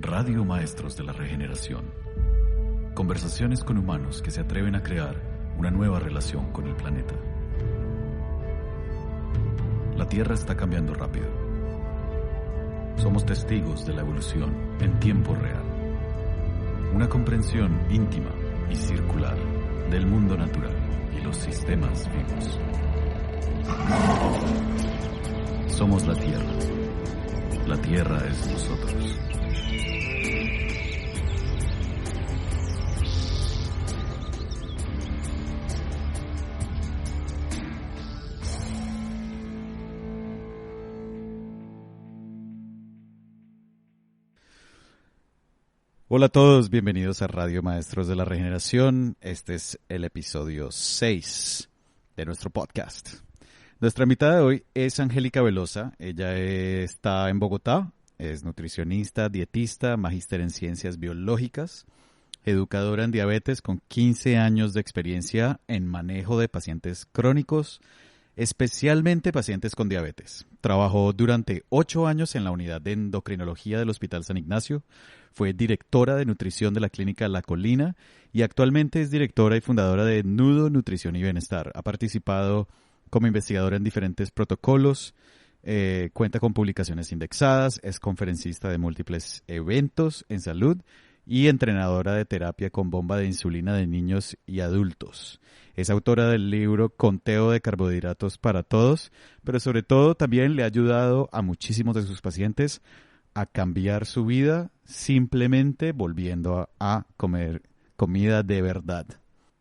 Radio Maestros de la Regeneración. Conversaciones con humanos que se atreven a crear una nueva relación con el planeta. La Tierra está cambiando rápido. Somos testigos de la evolución en tiempo real. Una comprensión íntima y circular del mundo natural y los sistemas vivos. Somos la Tierra. La Tierra es nosotros. Hola a todos, bienvenidos a Radio Maestros de la Regeneración. Este es el episodio 6 de nuestro podcast. Nuestra invitada de hoy es Angélica Velosa. Ella está en Bogotá, es nutricionista, dietista, magíster en ciencias biológicas, educadora en diabetes con 15 años de experiencia en manejo de pacientes crónicos, especialmente pacientes con diabetes. Trabajó durante 8 años en la unidad de endocrinología del Hospital San Ignacio, fue directora de nutrición de la clínica La Colina y actualmente es directora y fundadora de Nudo Nutrición y Bienestar. Ha participado como investigadora en diferentes protocolos, cuenta con publicaciones indexadas, es conferencista de múltiples eventos en salud y entrenadora de terapia con bomba de insulina de niños y adultos. Es autora del libro Conteo de carbohidratos para todos, pero sobre todo también le ha ayudado a muchísimos de sus pacientes a cambiar su vida simplemente volviendo a comer comida de verdad.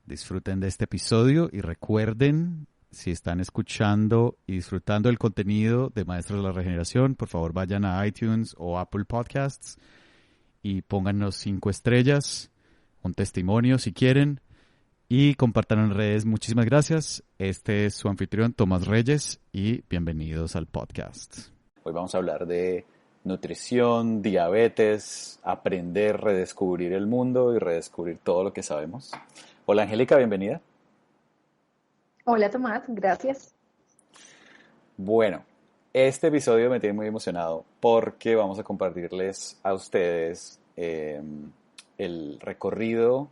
Disfruten de este episodio y recuerden, si están escuchando y disfrutando el contenido de Maestros de la Regeneración, por favor vayan a iTunes o Apple Podcasts y pónganos 5 estrellas, un testimonio si quieren, y compartan en redes. Muchísimas gracias. Este es su anfitrión Tomás Reyes y bienvenidos al podcast. Hoy vamos a hablar de nutrición, diabetes, aprender, redescubrir el mundo y redescubrir todo lo que sabemos. Hola Angélica, bienvenida. Hola Tomás, gracias. Bueno, este episodio me tiene muy emocionado porque vamos a compartirles a ustedes el recorrido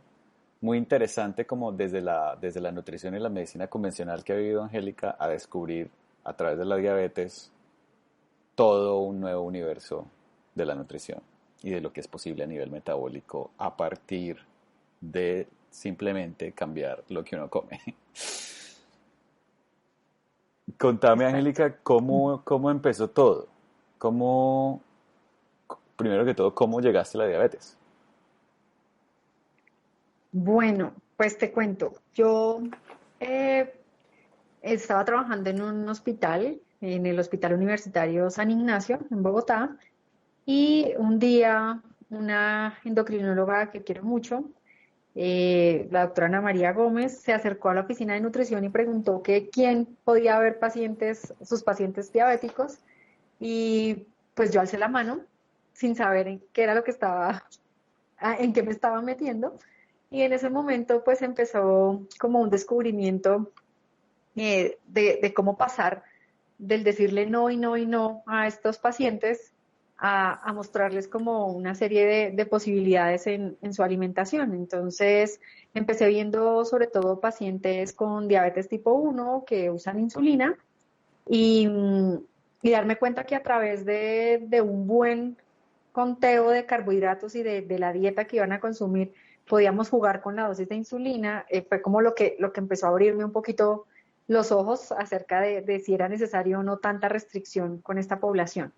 muy interesante como desde la nutrición y la medicina convencional que ha vivido Angélica a descubrir a través de la diabetes todo un nuevo universo de la nutrición y de lo que es posible a nivel metabólico a partir de simplemente cambiar lo que uno come. Contame, Angélica, ¿cómo empezó todo? Primero que todo, ¿cómo llegaste a la diabetes? Bueno, pues te cuento. Yo estaba trabajando en un hospital, en el Hospital Universitario San Ignacio, en Bogotá, y un día una endocrinóloga que quiero mucho, la doctora Ana María Gómez, se acercó a la oficina de nutrición y preguntó que quién podía ver sus pacientes diabéticos, y pues yo alcé la mano sin saber en qué era lo que en qué me estaba metiendo, y en ese momento pues empezó como un descubrimiento de cómo pasar del decirle no y no y no a estos pacientes a mostrarles como una serie de posibilidades en su alimentación. Entonces empecé viendo sobre todo pacientes con diabetes tipo 1 que usan insulina y, y darme cuenta que a través de un buen conteo de carbohidratos y de la dieta que iban a consumir, podíamos jugar con la dosis de insulina. Fue como lo que empezó a abrirme un poquito los ojos acerca de si era necesario o no tanta restricción con esta población.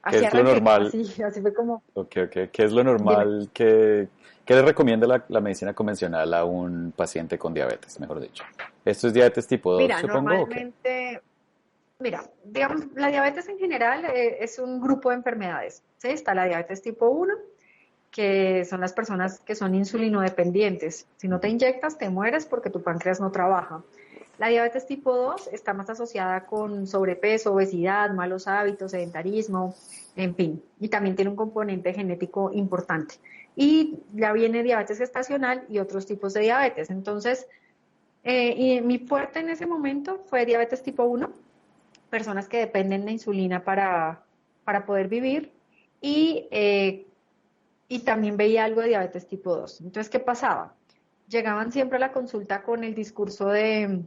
¿Qué Así es lo arranqué, normal? así fue como... Ok. ¿Qué es lo normal que le recomienda la medicina convencional a un paciente con diabetes, mejor dicho? ¿Esto es diabetes tipo 2, Mira, supongo, o qué? normalmente, mira, digamos, la diabetes en general es un grupo de enfermedades, ¿sí? Está la diabetes tipo 1, que son las personas que son insulinodependientes. Si no te inyectas, te mueres porque tu páncreas no trabaja. La diabetes tipo 2 está más asociada con sobrepeso, obesidad, malos hábitos, sedentarismo, en fin, y también tiene un componente genético importante. Y ya viene diabetes gestacional y otros tipos de diabetes. Entonces, y mi fuerte en ese momento fue diabetes tipo 1, personas que dependen de insulina para poder vivir, y y también veía algo de diabetes tipo 2. Entonces, ¿qué pasaba? Llegaban siempre a la consulta con el discurso de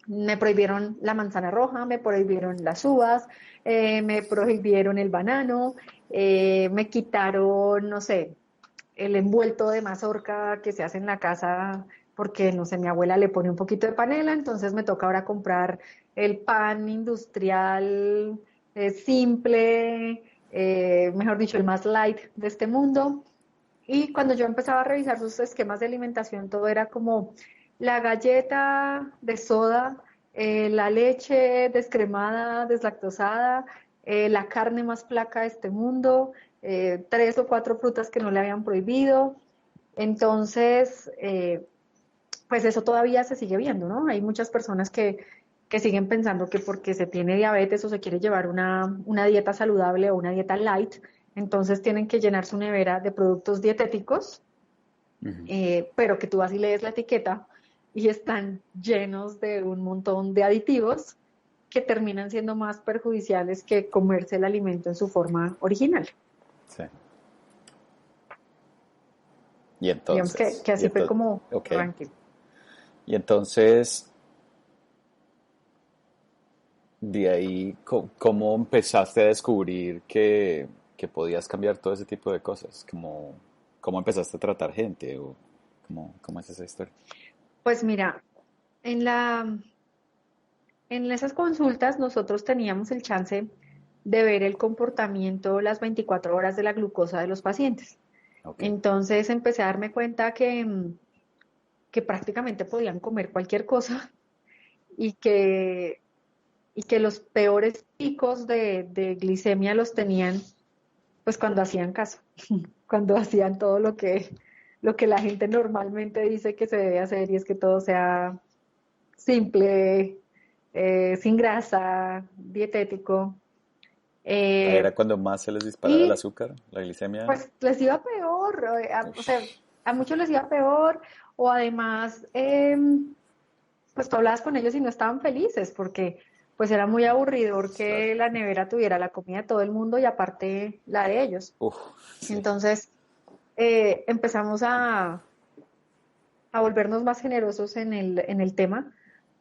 me prohibieron la manzana roja, me prohibieron las uvas, me prohibieron el banano, me quitaron, no sé, el envuelto de mazorca que se hace en la casa porque, no sé, mi abuela le pone un poquito de panela, entonces me toca ahora comprar el pan industrial simple, mejor dicho, el más light de este mundo. Y cuando yo empezaba a revisar sus esquemas de alimentación, todo era como la galleta de soda, la leche descremada, deslactosada, la carne más flaca de este mundo, tres o cuatro frutas que no le habían prohibido. Entonces, pues eso todavía se sigue viendo, ¿no? Hay muchas personas que siguen pensando que porque se tiene diabetes o se quiere llevar una dieta saludable o una dieta light, entonces tienen que llenar su nevera de productos dietéticos, Ujú. pero que tú vas y lees la etiqueta y están llenos de un montón de aditivos que terminan siendo más perjudiciales que comerse el alimento en su forma original. Sí. Y Digamos entonces, que así fue como ok. arranqué. Y entonces, de ahí, ¿cómo empezaste a descubrir que podías cambiar todo ese tipo de cosas? ¿Cómo empezaste a tratar gente? ¿O cómo es esa historia? Pues mira, en en esas consultas nosotros teníamos el chance de ver el comportamiento las 24 horas de la glucosa de los pacientes. Ok. Entonces empecé a darme cuenta que prácticamente podían comer cualquier cosa y y que los peores picos de glicemia los tenían pues cuando hacían caso, cuando hacían todo lo que la gente normalmente dice que se debe hacer y es que todo sea simple, sin grasa, dietético. Ahí era Eh, cuando más se les disparaba el y azúcar, la glicemia. pues les iba peor, o sea, Ush, a muchos les iba peor, o además, pues tú hablabas con ellos y no estaban felices porque pues era muy aburridor claro. que la nevera tuviera la comida de todo el mundo y aparte la de ellos. Uf, sí. Entonces empezamos a volvernos más generosos en en el tema.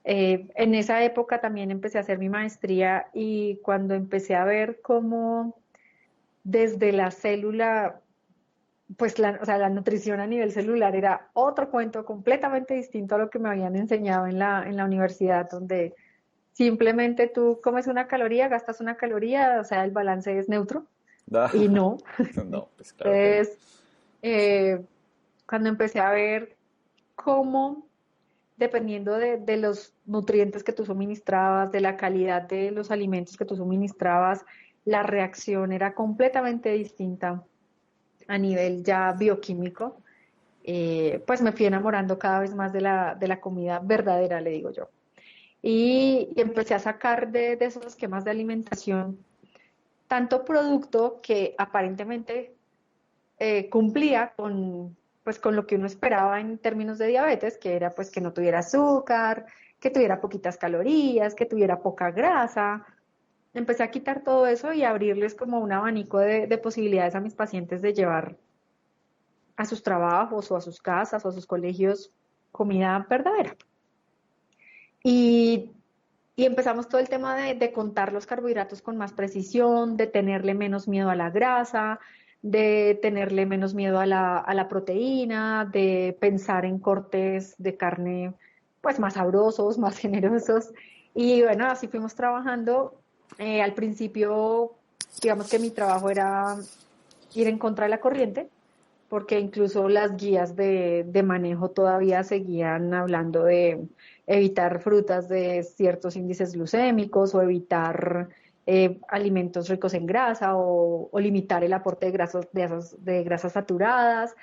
En esa época también empecé a hacer mi maestría y cuando empecé a ver cómo desde la célula, pues o sea, la nutrición a nivel celular era otro cuento completamente distinto a lo que me habían enseñado en en la universidad, donde simplemente tú comes una caloría, gastas una caloría, o sea, el balance es neutro y Ah, no. no, pues claro que no. Entonces, eh, cuando empecé a ver cómo dependiendo de los nutrientes que tú suministrabas, de la calidad de los alimentos que tú suministrabas, la reacción era completamente distinta a nivel ya bioquímico. Pues me fui enamorando cada vez más de de la comida verdadera, le digo yo. Y empecé a sacar de esos esquemas de alimentación tanto producto que aparentemente cumplía pues, con lo que uno esperaba en términos de diabetes, que era pues que no tuviera azúcar, que tuviera poquitas calorías, que tuviera poca grasa. Empecé a quitar todo eso y a abrirles como un abanico de posibilidades a mis pacientes de llevar a sus trabajos o a sus casas o a sus colegios comida verdadera. Y, y empezamos todo el tema de contar los carbohidratos con más precisión, de tenerle menos miedo a la grasa, de tenerle menos miedo a a la proteína, de pensar en cortes de carne pues más sabrosos, más generosos. Y bueno, así fuimos trabajando. Al principio, digamos que mi trabajo era ir en contra de la corriente, porque incluso las guías de manejo todavía seguían hablando de evitar frutas de ciertos índices glucémicos o evitar alimentos ricos en grasa o limitar el aporte de de grasas saturadas.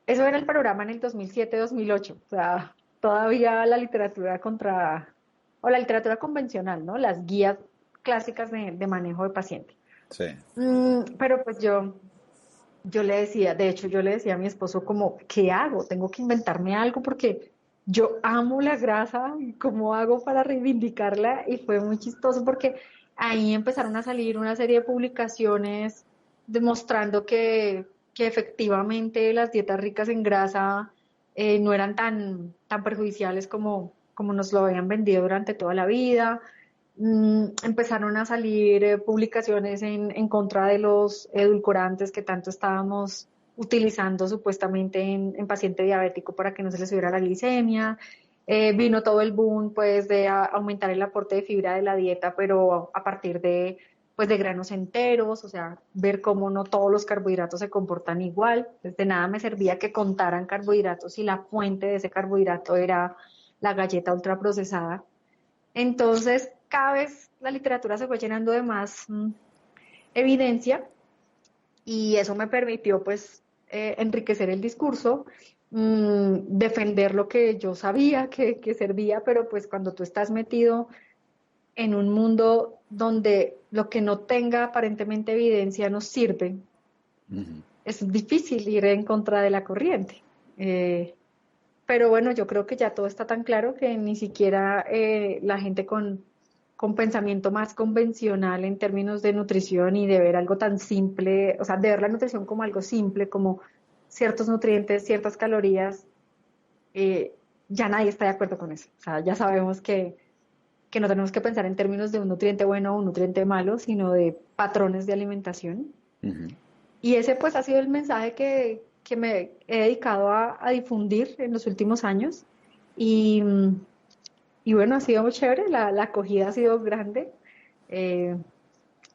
Eso era el panorama en el 2007-2008. O sea, todavía la literatura o la literatura convencional, ¿no? Las guías clásicas de manejo de paciente. Sí. Pero pues yo le decía, de hecho, yo le decía a mi esposo como, ¿qué hago? Tengo que inventarme algo porque yo amo la grasa y cómo hago para reivindicarla y fue muy chistoso porque ahí empezaron a salir una serie de publicaciones demostrando que que efectivamente las dietas ricas en grasa no eran tan perjudiciales como nos lo habían vendido durante toda la vida. Empezaron a salir publicaciones en contra de los edulcorantes que tanto estábamos utilizando supuestamente en paciente diabético para que no se le subiera la glicemia. Vino todo el boom pues de aumentar el aporte de fibra de la dieta, pero a partir de pues de granos enteros, o sea, ver cómo no todos los carbohidratos se comportan igual. Pues de nada me servía que contaran carbohidratos si la fuente de ese carbohidrato era la galleta ultraprocesada. Entonces, cada vez la literatura se fue llenando de más evidencia y eso me permitió pues enriquecer el discurso, defender lo que yo sabía que servía, pero pues cuando tú estás metido en un mundo donde lo que no tenga aparentemente evidencia no sirve, Ujú. es difícil ir en contra de la corriente. Pero bueno, yo creo que ya todo está tan claro que ni siquiera la gente con pensamiento más convencional en términos de nutrición y de ver algo tan simple, o sea, de ver la nutrición como algo simple, como ciertos nutrientes, ciertas calorías, eh, ya nadie está de acuerdo con eso. O sea, ya sabemos que no tenemos que pensar en términos de un nutriente bueno o un nutriente malo, sino de patrones de alimentación. Ujú. Y ese pues ha sido el mensaje que me he dedicado a difundir en los últimos años. Y, y bueno, ha sido muy chévere, la acogida ha sido grande. Eh,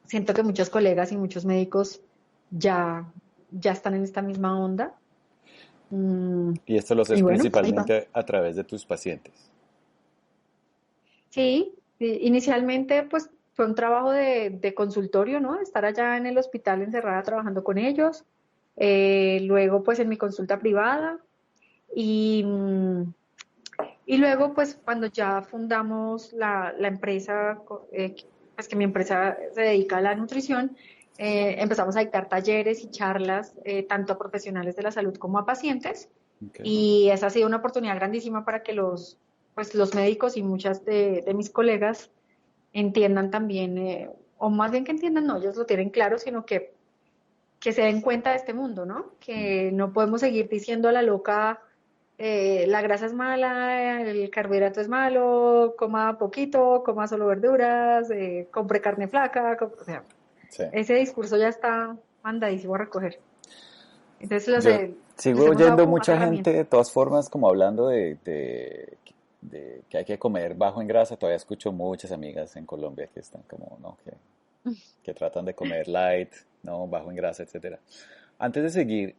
Siento que muchos colegas y muchos médicos ya están en esta misma onda. Mm, Y esto lo y haces bueno, ahí vamos. principalmente a través de tus pacientes. Sí, sí, inicialmente pues fue un trabajo de consultorio, ¿no? Estar allá en el hospital encerrada trabajando con ellos. Luego pues en mi consulta privada y, y luego pues cuando ya fundamos la empresa, pues que mi empresa se dedica a la nutrición, empezamos a dictar talleres y charlas tanto a profesionales de la salud como a pacientes. Okay. Y esa ha sido una oportunidad grandísima para que pues, los médicos y muchas de mis colegas entiendan también, o más bien que entiendan, no, ellos lo tienen claro, sino que se den cuenta de este mundo, ¿no? Mm. Que no podemos seguir diciendo a la loca, la grasa es mala, el carbohidrato es malo, coma poquito, coma solo verduras, compre carne flaca, o sea, Sí. ese discurso ya está mandadísimo a recoger. Entonces Yo les sigo hemos dado oyendo como más mucha gente, herramientas. de todas formas, como hablando de que hay que comer bajo en grasa. Todavía escucho muchas amigas en Colombia que están como, ¿no? Que tratan de comer light, ¿no? Bajo en grasa, etcétera. Antes de seguir,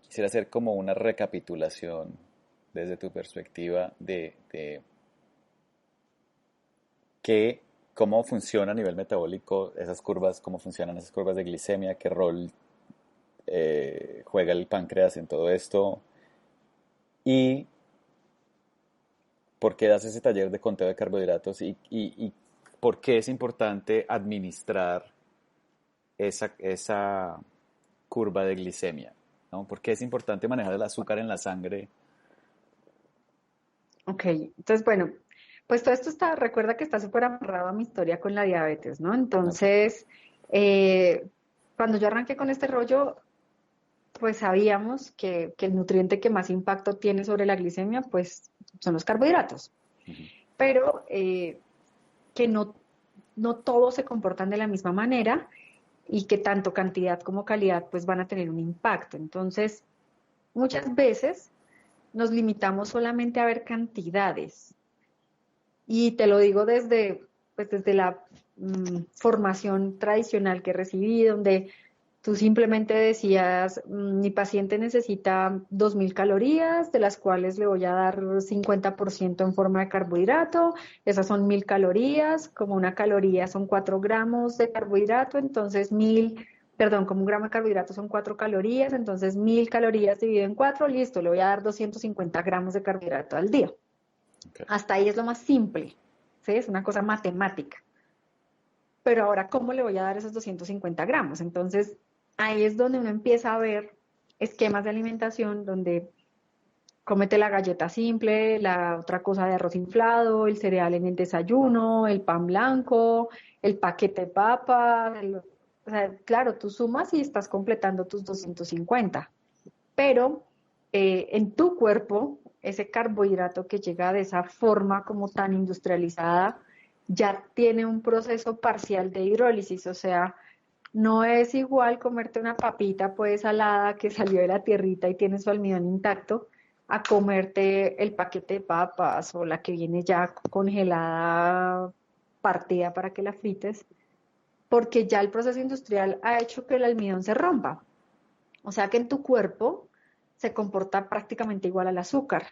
quisiera hacer como una recapitulación desde tu perspectiva de qué, cómo funciona a nivel metabólico esas curvas, cómo funcionan esas curvas de glicemia, qué rol juega el páncreas en todo esto y por qué das ese taller de conteo de carbohidratos y por qué es importante administrar esa curva de glicemia, ¿no? ¿Por qué es importante manejar el azúcar en la sangre? Ok, entonces bueno, pues todo esto está, recuerda que está súper amarrado a mi historia con la diabetes, ¿no? Ok. Entonces, eh, cuando yo arranqué con este rollo, pues sabíamos que el nutriente que más impacto tiene sobre la glicemia, pues son los carbohidratos, Ujú. pero que no todos se comportan de la misma manera y que tanto cantidad como calidad pues van a tener un impacto. Entonces, muchas veces nos limitamos solamente a ver cantidades. Y te lo digo pues desde la formación tradicional que recibí, donde tú simplemente decías, mi paciente necesita 2.000 calorías, de las cuales le voy a dar 50% en forma de carbohidrato. Esas son 1.000 calorías, como una caloría son 4 gramos de carbohidrato, entonces como un gramo de carbohidrato son 4 calorías, entonces 1.000 calorías dividido en 4, listo, le voy a dar 250 gramos de carbohidrato al día. Ok. Hasta ahí es lo más simple, ¿sí? Es una cosa matemática. Pero ahora, ¿cómo le voy a dar esos 250 gramos? Entonces, ahí es donde uno empieza a ver esquemas de alimentación donde cómete la galleta simple, la otra cosa de arroz inflado, el cereal en el desayuno, el pan blanco, el paquete de papas, o sea, claro, tú sumas y estás completando tus 250, pero en tu cuerpo, ese carbohidrato que llega de esa forma como tan industrializada, ya tiene un proceso parcial de hidrólisis, o sea, no es igual comerte una papita pues salada que salió de la tierrita y tiene su almidón intacto, a comerte el paquete de papas o la que viene ya congelada, partida para que la frites, porque ya el proceso industrial ha hecho que el almidón se rompa. O sea que en tu cuerpo se comporta prácticamente igual al azúcar.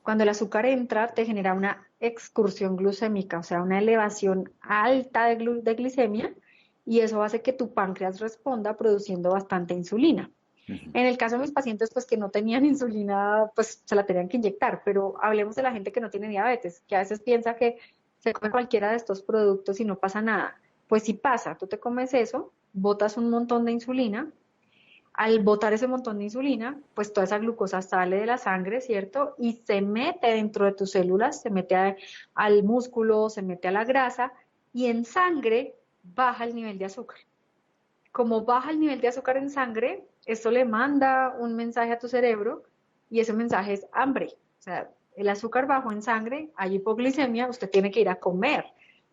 Cuando el azúcar entra, te genera una excursión glucémica, o sea, una elevación alta de glicemia, y eso hace que tu páncreas responda produciendo bastante insulina. Ujú. En el caso de mis pacientes, pues que no tenían insulina, pues se la tenían que inyectar, pero hablemos de la gente que no tiene diabetes, que a veces piensa que se come cualquiera de estos productos y no pasa nada. Pues sí pasa, tú te comes eso, botas un montón de insulina, al botar ese montón de insulina, pues toda esa glucosa sale de la sangre, ¿cierto? Y se mete dentro de tus células, se mete al músculo, se mete a la grasa y en sangre baja el nivel de azúcar. Como baja el nivel de azúcar en sangre, esto le manda un mensaje a tu cerebro y ese mensaje es hambre. O sea, el azúcar bajo en sangre, hay hipoglicemia, usted tiene que ir a comer.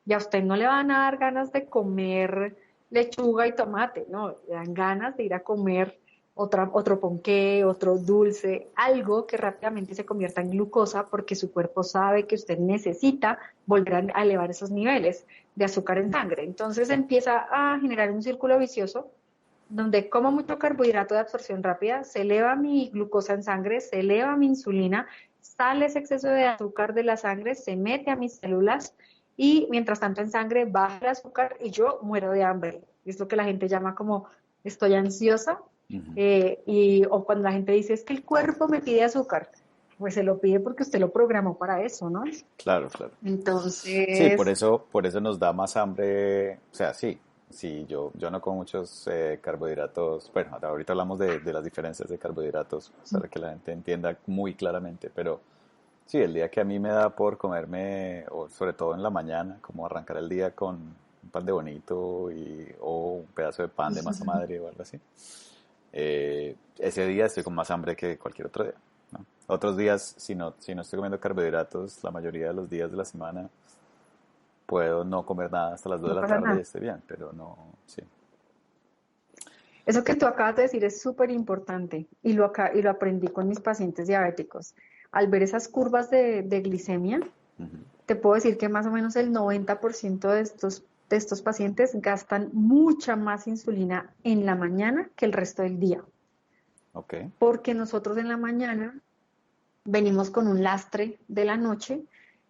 Y a usted no le van a dar ganas de comer lechuga y tomate, no, le dan ganas de ir a comer otro ponqué, otro dulce, algo que rápidamente se convierta en glucosa porque su cuerpo sabe que usted necesita volver a elevar esos niveles de azúcar en sangre. Entonces empieza a generar un círculo vicioso donde como mucho carbohidrato de absorción rápida, se eleva mi glucosa en sangre, se eleva mi insulina, sale ese exceso de azúcar de la sangre, se mete a mis células y mientras tanto en sangre baja el azúcar y yo muero de hambre. Es lo que la gente llama como estoy ansiosa, Ujú. o cuando la gente dice es que el cuerpo me pide azúcar, pues se lo pide porque usted lo programó para eso, ¿no? Claro, claro. Sí, Entonces, por eso nos da más hambre. O sea, sí, sí, yo no como muchos carbohidratos. Bueno, ahorita hablamos de las diferencias de carbohidratos para que la gente entienda muy claramente, pero sí, el día que a mí me da por comerme, o sobre todo en la mañana, como arrancar el día con un pan de bonito o un pedazo de pan de masa madre o algo así, ese día estoy con más hambre que cualquier otro día, ¿no? Otros días, si no estoy comiendo carbohidratos, la mayoría de los días de la semana, puedo no comer nada hasta las 2 de no la pasa tarde y nada. esté bien, pero no, sí. Eso que tú acabas de decir es súper importante y lo aprendí con mis pacientes diabéticos. Al ver esas curvas de glicemia, Ujú. te puedo decir que más o menos el 90% de estos pacientes gastan mucha más insulina en la mañana que el resto del día, Ok. porque nosotros en la mañana venimos con un lastre de la noche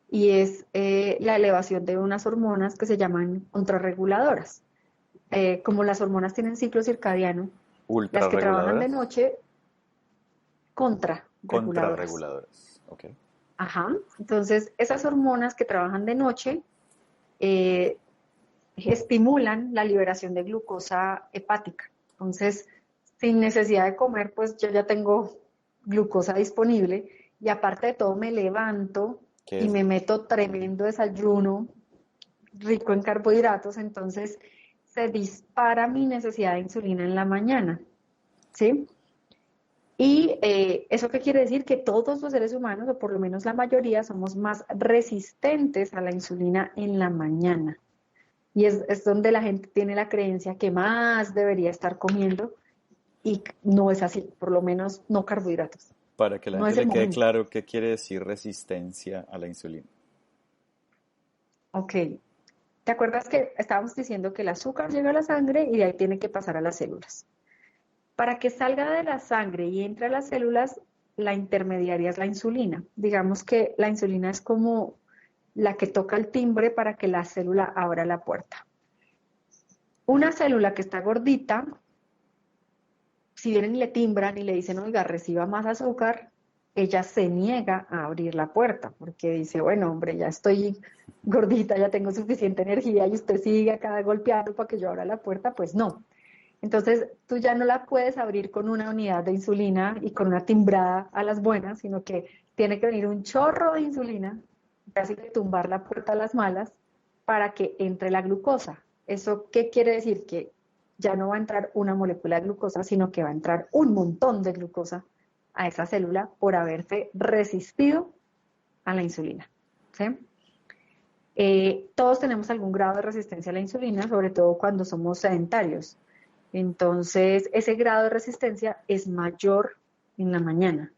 y es la elevación de unas hormonas que se llaman contrarreguladoras. Como las hormonas tienen ciclo circadiano, las que trabajan de Ultrarreguladoras, noche contrarreguladoras. contrarreguladoras. Ok. Ajá. Entonces, esas hormonas que trabajan de noche eh, estimulan la liberación de glucosa hepática. Entonces, sin necesidad de comer, pues yo ya tengo glucosa disponible y aparte de todo me levanto ¿Qué y es? me meto tremendo desayuno rico en carbohidratos, entonces se dispara mi necesidad de insulina en la mañana, ¿sí? Y eso qué quiere decir que todos los seres humanos, o por lo menos la mayoría, somos más resistentes a la insulina en la mañana. Y es donde la gente tiene la creencia que más debería estar comiendo y no es así, por lo menos no carbohidratos. Para que la No gente es el le quede momento. claro qué quiere decir resistencia a la insulina. Ok. ¿Te acuerdas que estábamos diciendo que el azúcar llega a la sangre y de ahí tiene que pasar a las células? Para que salga de la sangre y entre a las células, la intermediaria es la insulina. Digamos que la insulina es como la que toca el timbre para que la célula abra la puerta. Una célula que está gordita, si vienen y le timbran y le dicen, oiga, reciba más azúcar, ella se niega a abrir la puerta porque dice, bueno, hombre, ya estoy gordita, ya tengo suficiente energía y usted sigue acá golpeando para que yo abra la puerta, pues no. Entonces, tú ya no la puedes abrir con una unidad de insulina y con una timbrada a las buenas, sino que tiene que venir un chorro de insulina, casi que tumbar la puerta a las malas, para que entre la glucosa. ¿Eso qué quiere decir? Que ya no va a entrar una molécula de glucosa, sino que va a entrar un montón de glucosa a esa célula por haberse resistido a la insulina. ¿Sí? Todos tenemos algún grado de resistencia a la insulina, sobre todo cuando somos sedentarios. Entonces, ese grado de resistencia es mayor en la mañana.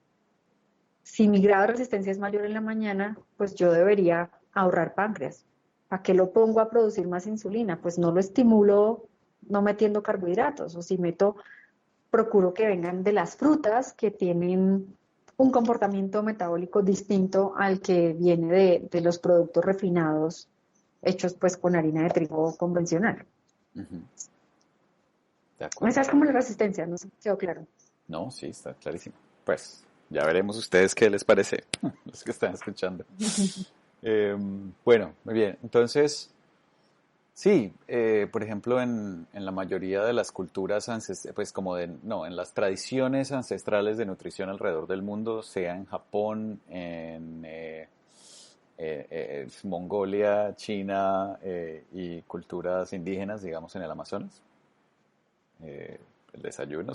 Si mi grado de resistencia es mayor en la mañana, pues yo debería ahorrar páncreas. ¿Para qué lo pongo a producir más insulina? Pues no lo estimulo no metiendo carbohidratos, o si meto, procuro que vengan de las frutas que tienen un comportamiento metabólico distinto al que viene de los productos refinados hechos pues con harina de trigo convencional. Ujú. De acuerdo. Esa es como la resistencia, no sé si quedó claro. No, sí, está clarísimo. Pues ya veremos ustedes qué les parece, los que están escuchando. Bueno, muy bien. Entonces, sí, por ejemplo, en la mayoría de las culturas pues en las tradiciones ancestrales de nutrición alrededor del mundo, sea en Japón, en Mongolia, China y culturas indígenas, digamos, en el Amazonas, el desayuno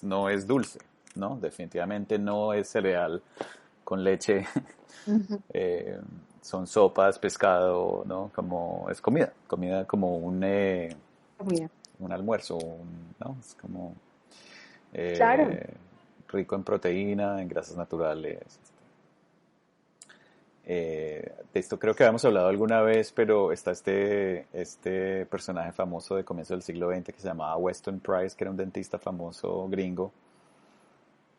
no es dulce, ¿no? Definitivamente no es cereal con leche. Ujú. Son sopas, pescado, ¿no? Es comida como Comida. un almuerzo, ¿no? Es como Claro. eh, rico en proteína, en grasas naturales. De esto creo que habíamos hablado alguna vez, pero está este personaje famoso de comienzo del siglo XX que se llamaba Weston Price, que era un dentista famoso gringo,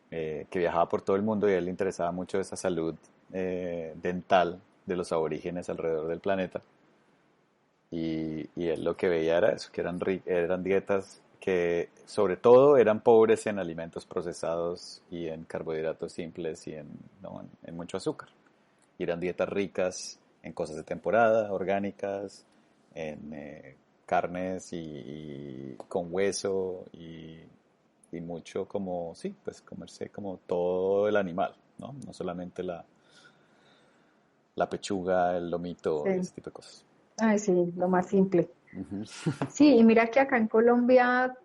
que viajaba por todo el mundo y a él le interesaba mucho esa salud dental de los aborígenes alrededor del planeta. Y él lo que veía era eso, que eran dietas que sobre todo eran pobres en alimentos procesados y en carbohidratos simples y ¿no? en mucho azúcar. Y eran dietas ricas en cosas de temporada, orgánicas, en carnes y con hueso y mucho como, sí, pues comerse como todo el animal, ¿no? No solamente la pechuga, el lomito y Sí. ese tipo de cosas. Ay, sí, lo más simple. Ujú. Sí, y mira que acá en Colombia,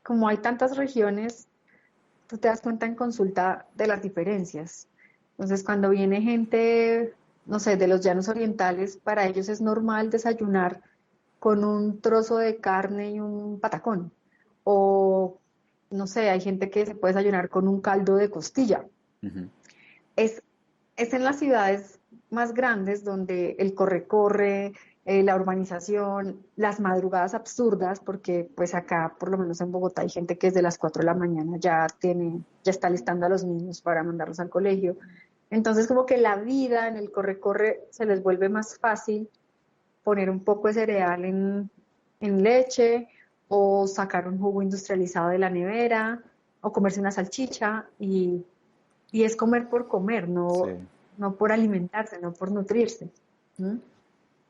como hay tantas regiones, tú te das cuenta en consulta de las diferencias. Entonces, cuando viene gente, no sé, de los llanos orientales, para ellos es normal desayunar con un trozo de carne y un patacón. O, no sé, hay gente que se puede desayunar con un caldo de costilla. Ujú. Es, es en las ciudades más grandes donde el corre-corre, la urbanización, las madrugadas absurdas, porque pues acá, por lo menos en Bogotá, hay gente que desde las 4 de la mañana ya está listando a los niños para mandarlos al colegio. Entonces como que la vida en el corre-corre se les vuelve más fácil poner un poco de cereal en leche o sacar un jugo industrializado de la nevera o comerse una salchicha y es comer por comer, Sí. no por alimentarse, no por nutrirse. ¿Mm?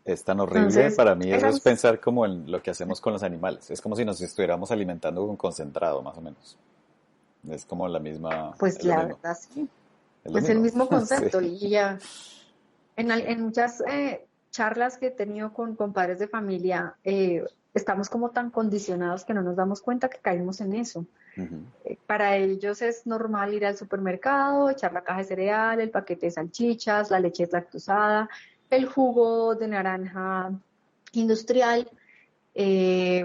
Es tan horrible Entonces, para mí eso es esas, pensar como en lo que hacemos con los animales. Es como si nos estuviéramos alimentando con concentrado, más o menos. Es como pues es lo la mismo, verdad sí, es lo es el mismo. mismo Sí. concepto y ya en muchas charlas que he tenido con padres de familia, estamos como tan condicionados que no nos damos cuenta que caímos en eso. Ujú. Para ellos es normal ir al supermercado, echar la caja de cereal, el paquete de salchichas, la leche deslactosada, el jugo de naranja industrial,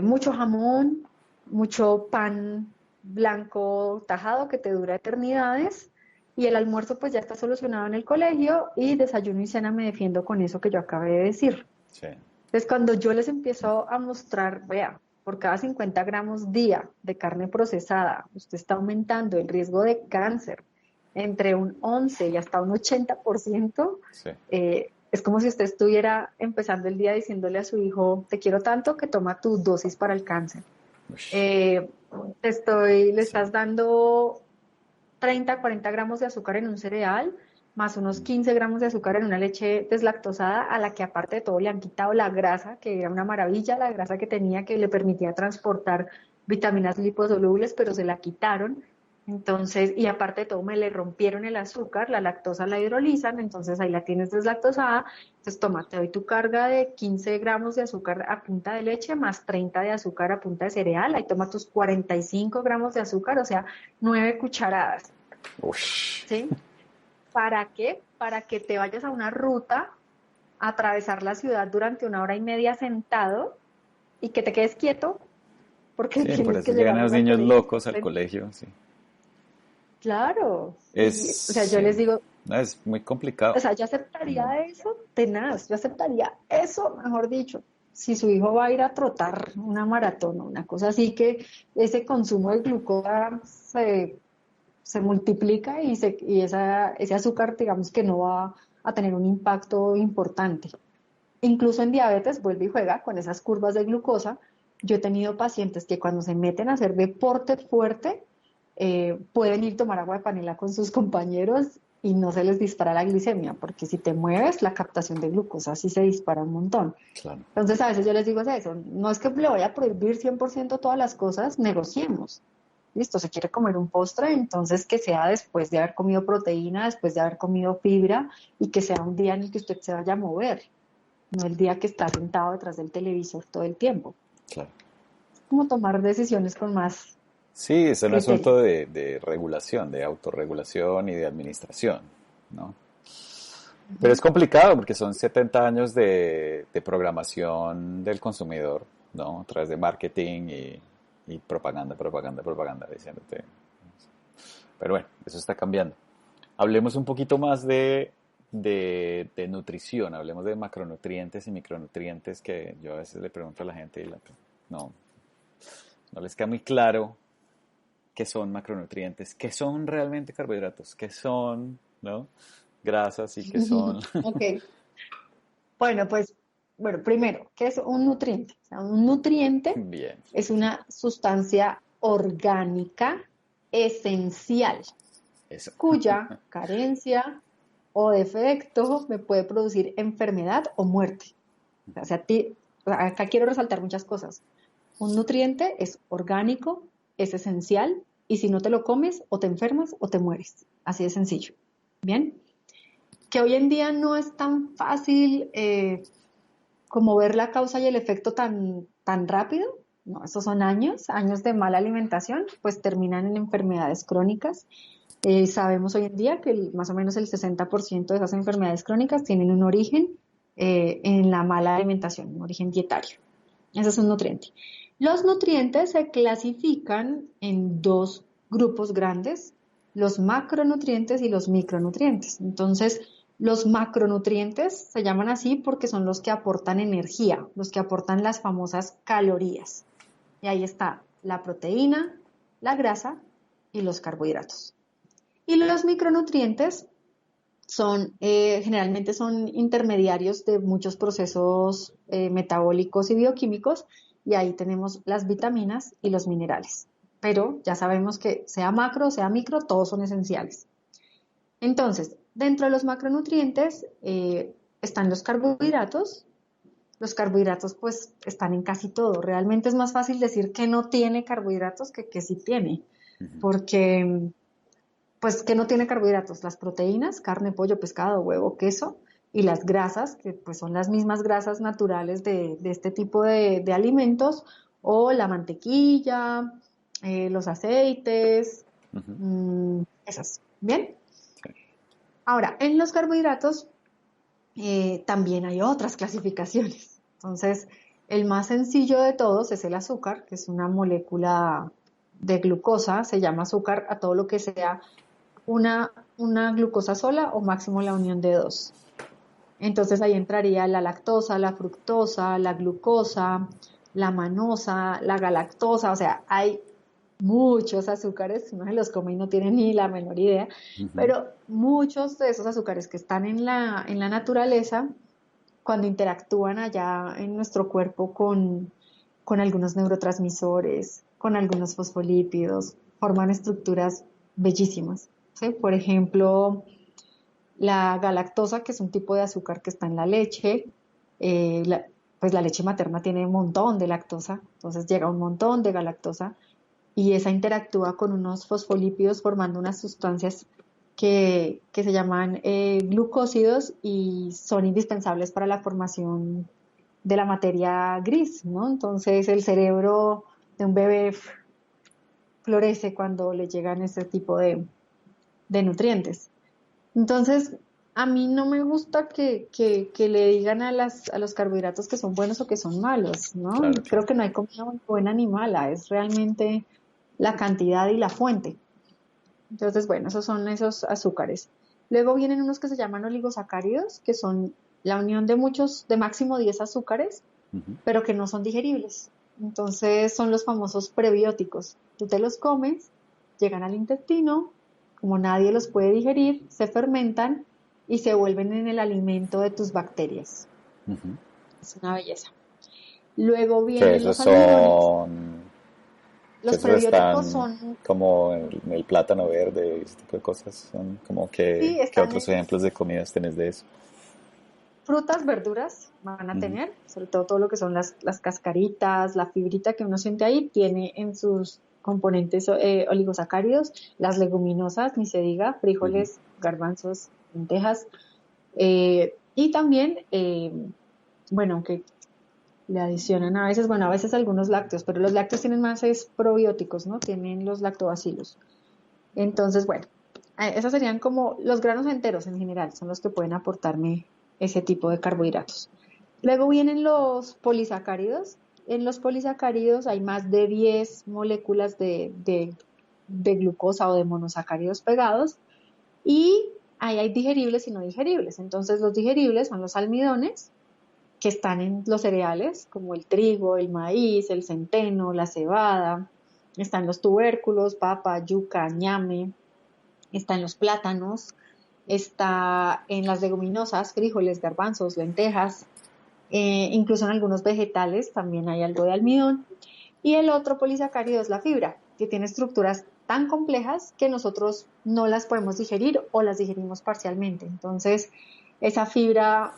mucho jamón, mucho pan blanco tajado que te dura eternidades y el almuerzo pues ya está solucionado en el colegio y desayuno y cena me defiendo con eso que yo acabé de decir. Sí. Entonces, cuando yo les empiezo a mostrar, vea, por cada 50 gramos día de carne procesada, usted está aumentando el riesgo de cáncer entre un 11 y hasta un 80%, Sí. es como si usted estuviera empezando el día diciéndole a su hijo, te quiero tanto que toma tu dosis para el cáncer. Ush. Eh, le Sí. estás dando 30, 40 gramos de azúcar en un cereal, más unos 15 gramos de azúcar en una leche deslactosada, a la que aparte de todo le han quitado la grasa, que era una maravilla, la grasa que tenía que le permitía transportar vitaminas liposolubles, pero se la quitaron. Entonces, y aparte de todo, me le rompieron el azúcar, la lactosa la hidrolizan, entonces ahí la tienes deslactosada. Entonces, toma, te doy tu carga de 15 gramos de azúcar a punta de leche más 30 de azúcar a punta de cereal. Ahí toma tus 45 gramos de azúcar, o sea, 9 cucharadas, Ush. ¿sí? ¿Para qué? Para que te vayas a una ruta, a atravesar la ciudad durante 1 hora y media sentado y que te quedes quieto porque Sí, por tienes eso que llegan llegar los al niños colegio. locos al colegio, sí. Claro, y, o sea, yo Sí. les digo, No, es muy o complicado. sea, yo aceptaría eso tenaz, yo aceptaría eso, mejor dicho, si su hijo va a ir a trotar una maratón o una cosa así, que ese consumo de glucosa se multiplica ese azúcar, digamos que no va a tener un impacto importante. Incluso en diabetes, vuelve y juega con esas curvas de glucosa. Yo he tenido pacientes que cuando se meten a hacer deporte fuerte, pueden ir a tomar agua de panela con sus compañeros y no se les dispara la glicemia, porque si te mueves, la captación de glucosa sí se dispara un montón. Claro. Entonces, a veces yo les digo eso, no es que le voy a prohibir 100% todas las cosas, negociemos. Listo, se quiere comer un postre, entonces que sea después de haber comido proteína, después de haber comido fibra y que sea un día en el que usted se vaya a mover, no el día que está sentado detrás del televisor todo el tiempo. Claro. Como tomar decisiones con más Sí, es un criterio. asunto de regulación, de autorregulación y de administración, ¿no? Pero es complicado porque son 70 años de programación del consumidor, ¿no? A través de marketing y propaganda, propaganda, propaganda, diciéndote. Pero bueno, eso está cambiando. Hablemos un poquito más de nutrición, hablemos de macronutrientes y micronutrientes que yo a veces le pregunto a la gente y no, no les queda muy claro qué son macronutrientes, qué son realmente carbohidratos, qué son, ¿no? Grasas y qué son. Ok. Bueno, pues, bueno, primero, ¿qué es un nutriente? O sea, un nutriente Bien, es una sustancia orgánica esencial, eso. cuya carencia o defecto me puede producir enfermedad o muerte. O sea, acá quiero resaltar muchas cosas. Un nutriente es orgánico, es esencial, y si no te lo comes, o te enfermas o te mueres. Así de sencillo. Bien, que hoy en día no es tan fácil como ver la causa y el efecto tan rápido. No, esos son años de mala alimentación, pues terminan en enfermedades crónicas. Sabemos hoy en día que más o menos el 60% de esas enfermedades crónicas tienen un origen en la mala alimentación, un origen dietario. Ese es un nutriente. Los nutrientes se clasifican en dos grupos grandes, los macronutrientes y los micronutrientes. Entonces, los macronutrientes se llaman así porque son los que aportan energía, los que aportan las famosas calorías. Y ahí está la proteína, la grasa y los carbohidratos. Y los micronutrientes generalmente son intermediarios de muchos procesos metabólicos y bioquímicos, y ahí tenemos las vitaminas y los minerales. Pero ya sabemos que sea macro, sea micro, todos son esenciales. Entonces, dentro de los macronutrientes están los carbohidratos. Los carbohidratos pues están en casi todo. Realmente es más fácil decir que no tiene carbohidratos que sí tiene, porque pues que no tiene carbohidratos, las proteínas, carne, pollo, pescado, huevo, queso, y las grasas, que pues son las mismas grasas naturales de este tipo de alimentos, o la mantequilla, los aceites, esas. Bien. Ahora, en los carbohidratos también hay otras clasificaciones. Entonces, el más sencillo de todos es el azúcar, que es una molécula de glucosa, se llama azúcar a todo lo que sea una glucosa sola o máximo la unión de dos. Entonces ahí entraría la lactosa, la fructosa, la glucosa, la manosa, la galactosa, o sea, hay muchos azúcares, uno se los come y no tiene ni la menor idea, pero muchos de esos azúcares que están en la naturaleza, cuando interactúan allá en nuestro cuerpo con algunos neurotransmisores, con algunos fosfolípidos, forman estructuras bellísimas. ¿Sí? Por ejemplo, la galactosa, que es un tipo de azúcar que está en la leche, pues la leche materna tiene un montón de lactosa, entonces llega un montón de galactosa, y esa interactúa con unos fosfolípidos formando unas sustancias que se llaman glucósidos y son indispensables para la formación de la materia gris, ¿no? Entonces el cerebro de un bebé florece cuando le llegan ese tipo de nutrientes. Entonces, a mí no me gusta que le digan a los carbohidratos que son buenos o que son malos, ¿no? Claro, Creo claro. que no hay comida buena ni mala, es realmente la cantidad y la fuente. Entonces, bueno, esos son esos azúcares. Luego vienen unos que se llaman oligosacáridos, que son la unión de muchos, de máximo 10 azúcares, Ujú. pero que no son digeribles. Entonces, son los famosos prebióticos. Tú te los comes, llegan al intestino, como nadie los puede digerir, se fermentan y se vuelven en el alimento de tus bacterias. Ujú. Es una belleza. Luego Que vienen esos los almidones. son, que Los esos prebióticos están son, como en el plátano verde y ese tipo de cosas. Son como sí, que están otros en ejemplos de comidas tenés de eso. frutas, verduras, van a Ujú. tener, sobre todo lo que son las cascaritas, la fibrita que uno siente ahí, tiene en sus componentes oligosacáridos, las leguminosas, ni se diga, Ujú. frijoles, garbanzos, lentejas, y también, bueno, aunque le adicionan a veces, bueno, a veces algunos lácteos, pero los lácteos tienen más es probióticos, ¿no? Tienen los lactobacilos. Entonces, bueno, esos serían como los granos enteros en general, son los que pueden aportarme ese tipo de carbohidratos. Luego vienen los polisacáridos. En los polisacáridos hay más de 10 moléculas de glucosa o de monosacáridos pegados y ahí hay digeribles y no digeribles. Entonces, los digeribles son los almidones que están en los cereales, como el trigo, el maíz, el centeno, la cebada. Están los tubérculos, papa, yuca, ñame, está en los plátanos, está en las leguminosas, frijoles, garbanzos, lentejas, incluso en algunos vegetales también hay algo de almidón. Y el otro polisacárido es la fibra, que tiene estructuras tan complejas que nosotros no las podemos digerir o las digerimos parcialmente. Entonces, esa fibra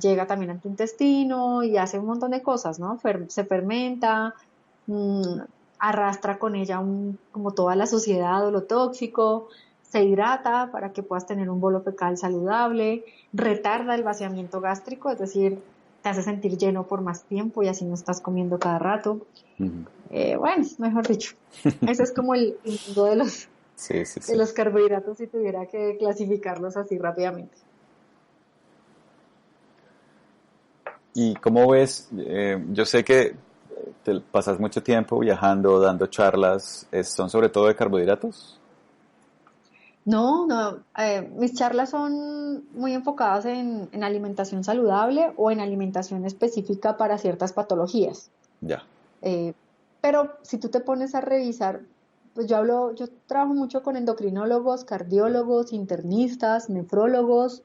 llega también a tu intestino y hace un montón de cosas, ¿no? Se fermenta, mmm, arrastra con ella como toda la suciedad o lo tóxico, se hidrata para que puedas tener un bolo fecal saludable, retarda el vaciamiento gástrico, es decir, te hace sentir lleno por más tiempo y así no estás comiendo cada rato. Ujú. Bueno, mejor dicho, ese es como el mundo Sí, sí, de sí. los carbohidratos si tuviera que clasificarlos así rápidamente. ¿Y cómo ves? Yo sé que te pasas mucho tiempo viajando, dando charlas. ¿Son sobre todo de carbohidratos? No, no, mis charlas son muy enfocadas en alimentación saludable o en alimentación específica para ciertas patologías. Ya. Eh, pero si tú te pones a revisar, pues yo trabajo mucho con endocrinólogos, cardiólogos, internistas, nefrólogos,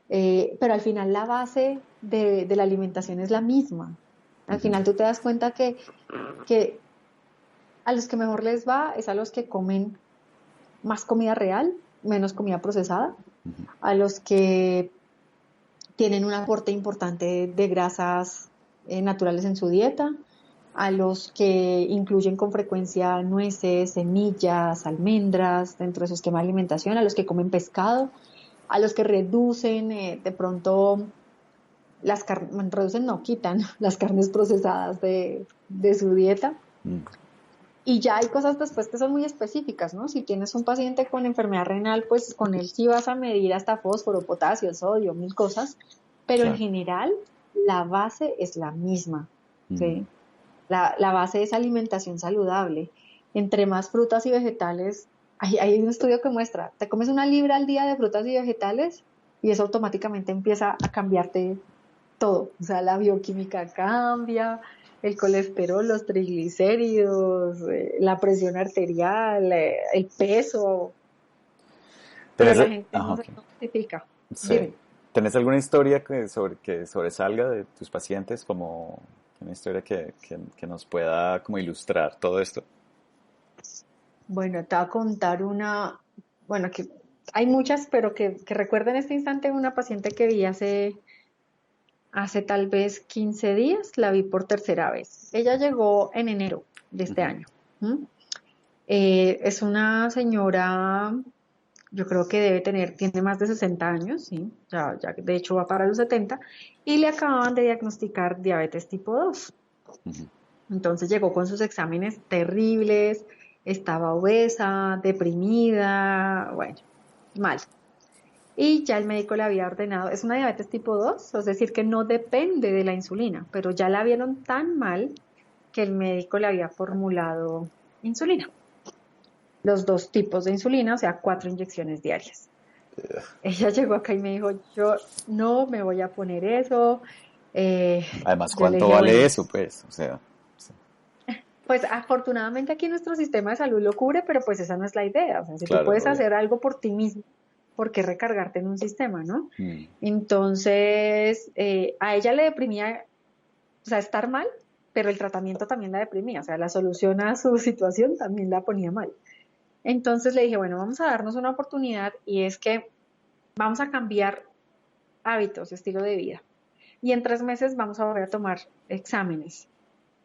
pero al final la base de la alimentación es la misma. Al Ujú. final tú te das cuenta que a los que mejor les va es a los que comen más comida real, menos comida procesada, Ujú. a los que tienen un aporte importante de grasas naturales en su dieta, a los que incluyen con frecuencia nueces, semillas, almendras dentro de su esquema de alimentación, a los que comen pescado, a los que reducen de pronto las carnes, reducen, no, quitan las carnes procesadas de su dieta. Mm. Y ya hay cosas después que son muy específicas, ¿no? Si tienes un paciente con enfermedad renal, pues con él sí vas a medir hasta fósforo, potasio, sodio, mil cosas, pero en Claro. general la base es la misma, Mm. ¿sí? La base es alimentación saludable. Entre más frutas y vegetales, hay un estudio que muestra, te comes una libra al día de frutas y vegetales y eso automáticamente empieza a cambiarte todo. O sea, la bioquímica cambia, el colesterol, los triglicéridos, la presión arterial, el peso, pero ¿Tenés, la gente ajá, no ok. se notifica. Sí. Dime. ¿Tenés alguna historia que sobresalga de tus pacientes como una historia que nos pueda como ilustrar todo esto? Bueno, te voy a contar bueno, que hay muchas, pero que recuerdo en este instante una paciente que vi hace tal vez 15 días, la vi por tercera vez. Ella llegó en enero de este Ujú. año. ¿M? Es una señora, yo creo que tiene más de 60 años, ¿sí? Ya de hecho va para los 70, y le acababan de diagnosticar diabetes tipo 2. Ujú. Entonces llegó con sus exámenes terribles, estaba obesa, deprimida, bueno, mal. Y ya el médico le había ordenado, es una diabetes tipo 2, es decir, que no depende de la insulina, pero ya la vieron tan mal que el médico le había formulado insulina, los dos tipos de insulina, o sea, 4 inyecciones diarias. Ella llegó acá y me dijo, yo no me voy a poner eso. Además, Yo le ¿cuánto dije, vale bueno, eso, pues? O sea, sí, pues afortunadamente aquí nuestro sistema de salud lo cubre, pero pues esa no es la idea. O sea, si tú claro, puedes obvio. hacer algo por ti mismo, ¿por qué recargarte en un sistema, no? Mm, Entonces, a ella le deprimía, o sea, estar mal, pero el tratamiento también la deprimía, o sea, la solución a su situación también la ponía mal. Entonces le dije, bueno, vamos a darnos una oportunidad y es que vamos a cambiar hábitos, estilo de vida. Y en 3 meses vamos a volver a tomar exámenes.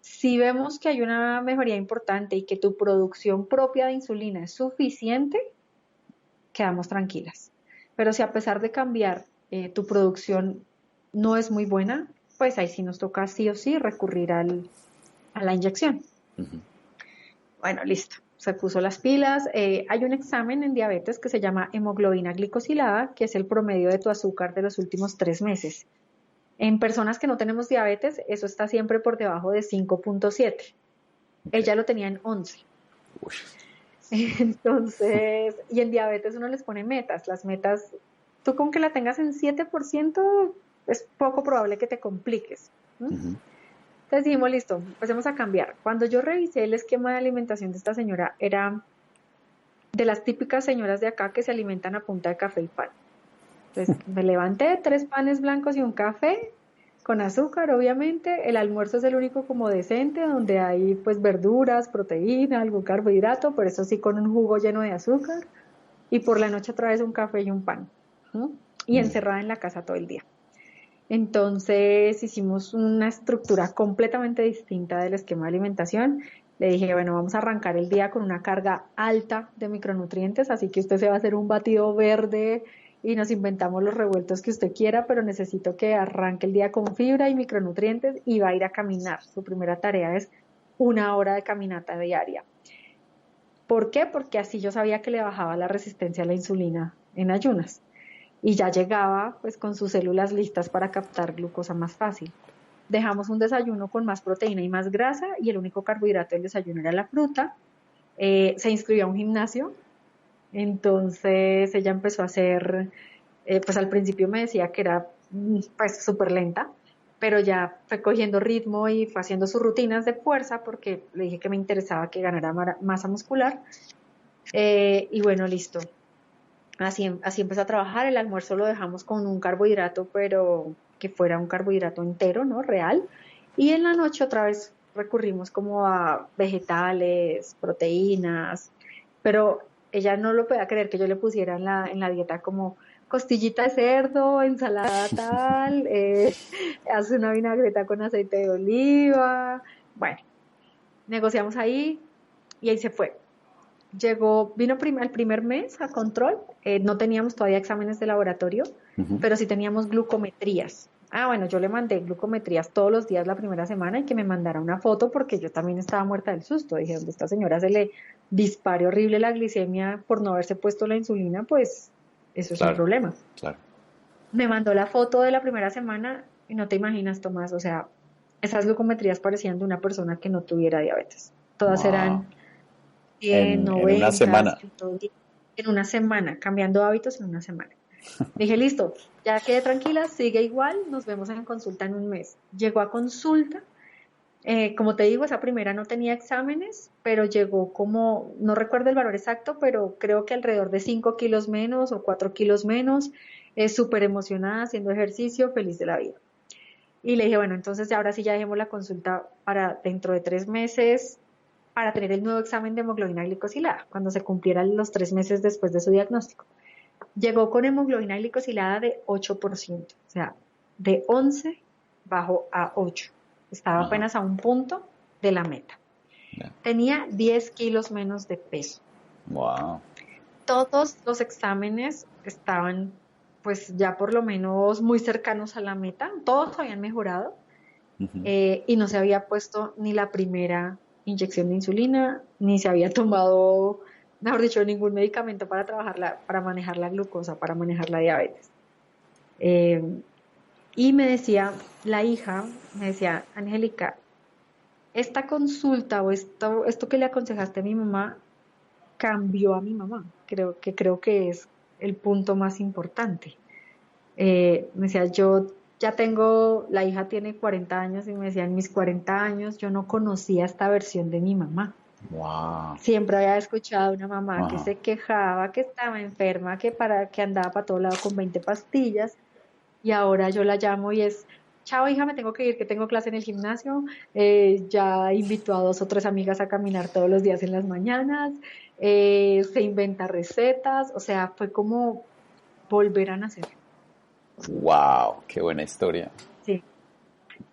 Si vemos que hay una mejoría importante y que tu producción propia de insulina es suficiente, quedamos tranquilas. Pero si a pesar de cambiar tu producción no es muy buena, pues ahí sí nos toca sí o sí recurrir a la inyección. ujú. Bueno, listo. Se puso las pilas. Hay un examen en diabetes que se llama hemoglobina glicosilada, que es el promedio de tu azúcar de los últimos 3 meses. En personas que no tenemos diabetes, eso está siempre por debajo de 5,7. Ok. Ella lo tenía en 11. Uy. Entonces, y en diabetes uno les pone metas. Las metas, tú con que la tengas en 7%, es poco probable que te compliques. ¿No? Ujú. Entonces dijimos, listo, empecemos a cambiar. Cuando yo revisé el esquema de alimentación de esta señora, era de las típicas señoras de acá que se alimentan a punta de café y pan. Entonces me levanté, 3 panes blancos y un café, con azúcar, obviamente. El almuerzo es el único como decente, donde hay pues verduras, proteína, algún carbohidrato, pero eso sí con un jugo lleno de azúcar. Y por la noche otra vez un café y un pan. ¿No? Y Mm. encerrada en la casa todo el día. Entonces hicimos una estructura completamente distinta del esquema de alimentación. Le dije, bueno, vamos a arrancar el día con una carga alta de micronutrientes, así que usted se va a hacer un batido verde y nos inventamos los revueltos que usted quiera, pero necesito que arranque el día con fibra y micronutrientes y va a ir a caminar. Su primera tarea es 1 hora de caminata diaria. ¿Por qué? Porque así yo sabía que le bajaba la resistencia a la insulina en ayunas y ya llegaba pues con sus células listas para captar glucosa más fácil. Dejamos un desayuno con más proteína y más grasa y el único carbohidrato del desayuno era la fruta. Se inscribió a un gimnasio, entonces ella empezó a hacer, pues al principio me decía que era pues súper lenta, pero ya fue cogiendo ritmo y fue haciendo sus rutinas de fuerza porque le dije que me interesaba que ganara masa muscular. Y bueno, listo. Así empezó a trabajar. El almuerzo lo dejamos con un carbohidrato, pero que fuera un carbohidrato entero, ¿no? Real. Y en la noche otra vez recurrimos como a vegetales, proteínas, pero ella no lo podía creer que yo le pusiera en la dieta como costillita de cerdo, ensalada tal, hace una vinagreta con aceite de oliva. Bueno, negociamos ahí y ahí se fue. Vino el primer mes a control, no teníamos todavía exámenes de laboratorio, Ujú. pero sí teníamos glucometrías. Ah, bueno, yo le mandé glucometrías todos los días la primera semana y que me mandara una foto porque yo también estaba muerta del susto. Dije, donde esta señora se le dispare horrible la glicemia por no haberse puesto la insulina, pues eso es un Claro, problema. claro. Me mandó la foto de la primera semana y no te imaginas, Tomás, o sea, esas glucometrías parecían de una persona que no tuviera diabetes. Todas Wow. eran 100, En una 90, semana. 110, en una semana, cambiando hábitos en una semana. Dije, listo, ya quedé tranquila, sigue igual, nos vemos en consulta en un mes. Llegó a consulta, como te digo, esa primera no tenía exámenes, pero llegó como, no recuerdo el valor exacto, pero creo que alrededor de 5 kilos menos o 4 kilos menos, súper emocionada, haciendo ejercicio, feliz de la vida. Y le dije, bueno, entonces ahora sí ya dejemos la consulta para dentro de 3 meses, para tener el nuevo examen de hemoglobina glicosilada, cuando se cumplieran los 3 meses después de su diagnóstico. Llegó con hemoglobina glicosilada de 8%, o sea, de 11 bajó a 8. Estaba Ajá. apenas a un punto de la meta. Ya. Tenía 10 kilos menos de peso. Wow. Todos los exámenes estaban pues ya por lo menos muy cercanos a la meta, todos habían mejorado Ujú. y no se había puesto ni la primera inyección de insulina, ni se había tomado, mejor dicho, ningún medicamento para para manejar la glucosa, para manejar la diabetes. Eh, y me decía, la hija, me decía, Angélica, esta consulta o esto que le aconsejaste a mi mamá cambió a mi mamá. Creo que es el punto más importante. Me decía, yo ya tengo, la hija tiene 40 años y me decía, en mis 40 años yo no conocía esta versión de mi mamá. Wow. Siempre había escuchado a una mamá que Ajá. se quejaba, que estaba enferma, que andaba para todo lado con 20 pastillas y ahora yo la llamo y es, chao hija, me tengo que ir, que tengo clase en el gimnasio, ya invitó a 2 o 3 amigas a caminar todos los días en las mañanas, se inventa recetas, o sea, fue como volver a nacer. Wow, qué buena historia. Sí,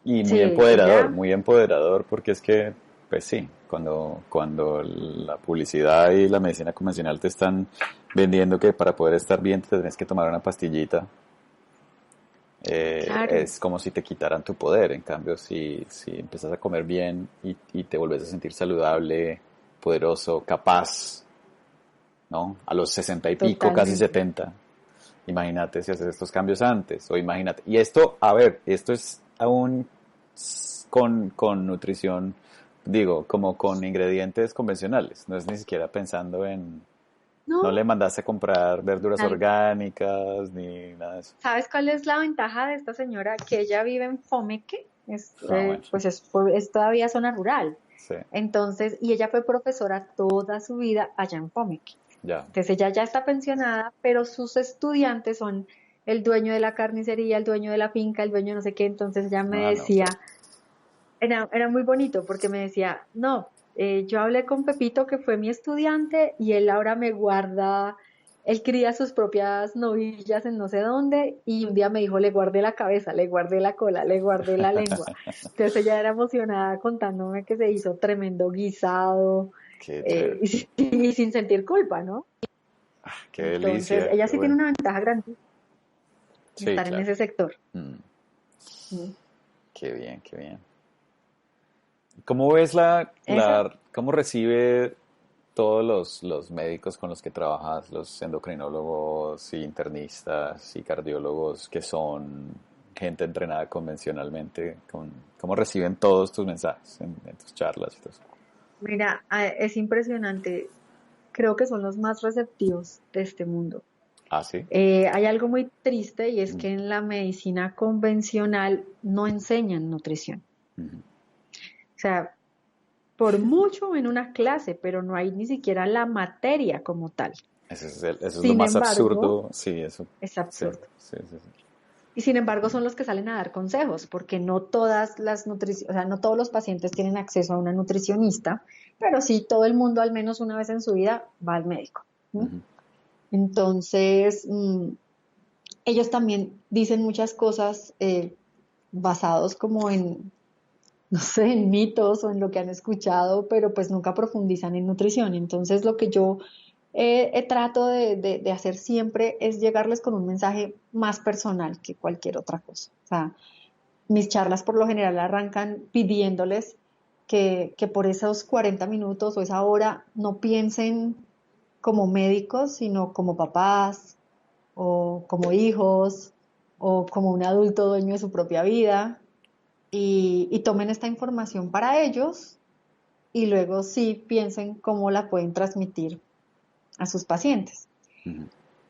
Y sí, ella, muy empoderador, porque es que, pues sí, cuando la publicidad y la medicina convencional te están vendiendo que para poder estar bien te tienes que tomar una pastillita, claro, es como si te quitaran tu poder. En cambio, si empiezas a comer bien y te vuelves a sentir saludable, poderoso, capaz, ¿no? A los 60 y pico, casi totalmente. 70. Imagínate si haces estos cambios antes, o imagínate. Y esto, a ver, esto es aún con nutrición, digo, como con ingredientes convencionales. No es ni siquiera pensando en, no le No, mandaste a comprar verduras tal- orgánicas ni nada de eso. ¿sabes cuál es la ventaja de esta señora? Que ella vive en Fomeque, Ah, bueno, pues es todavía zona rural. sí, Entonces, y ella fue profesora toda su vida allá en Fomeque. ya. Entonces ella ya está pensionada, pero sus estudiantes son el dueño de la carnicería, el dueño de la finca, el dueño no sé qué. Entonces ella me Ah, no, pues. decía, era muy bonito porque me decía, no, yo hablé con Pepito que fue mi estudiante y él ahora me guarda, él cría sus propias novillas en no sé dónde y un día me dijo, le guardé la cabeza, le guardé la cola, le guardé la lengua. Entonces ella era emocionada contándome que se hizo tremendo guisado Qué chévere. y sin sentir culpa, ¿no? Qué Entonces, delicia, ella qué sí tiene bueno. una ventaja grande Sí, estar en claro. ese sector. Mm, Mm. qué bien, qué bien. ¿Cómo ves Esa, cómo recibe todos los médicos con los que trabajas, los endocrinólogos y internistas y cardiólogos que son gente entrenada convencionalmente, cómo reciben todos tus mensajes en tus charlas y todo eso? mira, es impresionante. Creo que son los más receptivos de este mundo. Ah, sí. Hay algo muy triste y es Mm, que en la medicina convencional no enseñan nutrición. ujú. O sea, por mucho en una clase, pero no hay ni siquiera la materia como tal. Eso es lo Sin más embargo, absurdo, sí, eso, es sí, absurdo. sí, sí, sí. Y sin embargo son los que salen a dar consejos, porque no todas o sea, no todos los pacientes tienen acceso a una nutricionista, pero sí todo el mundo al menos una vez en su vida va al médico. ¿No? Ujú, Entonces, ellos también dicen muchas cosas basados como en, no sé, en mitos o en lo que han escuchado, pero pues nunca profundizan en nutrición. Entonces, lo que yo trato de hacer siempre es llegarles con un mensaje más personal que cualquier otra cosa. O sea, mis charlas por lo general arrancan pidiéndoles que por esos 40 minutos o esa hora no piensen como médicos, sino como papás o como hijos o como un adulto dueño de su propia vida y tomen esta información para ellos y luego sí piensen cómo la pueden transmitir a sus pacientes. ujú.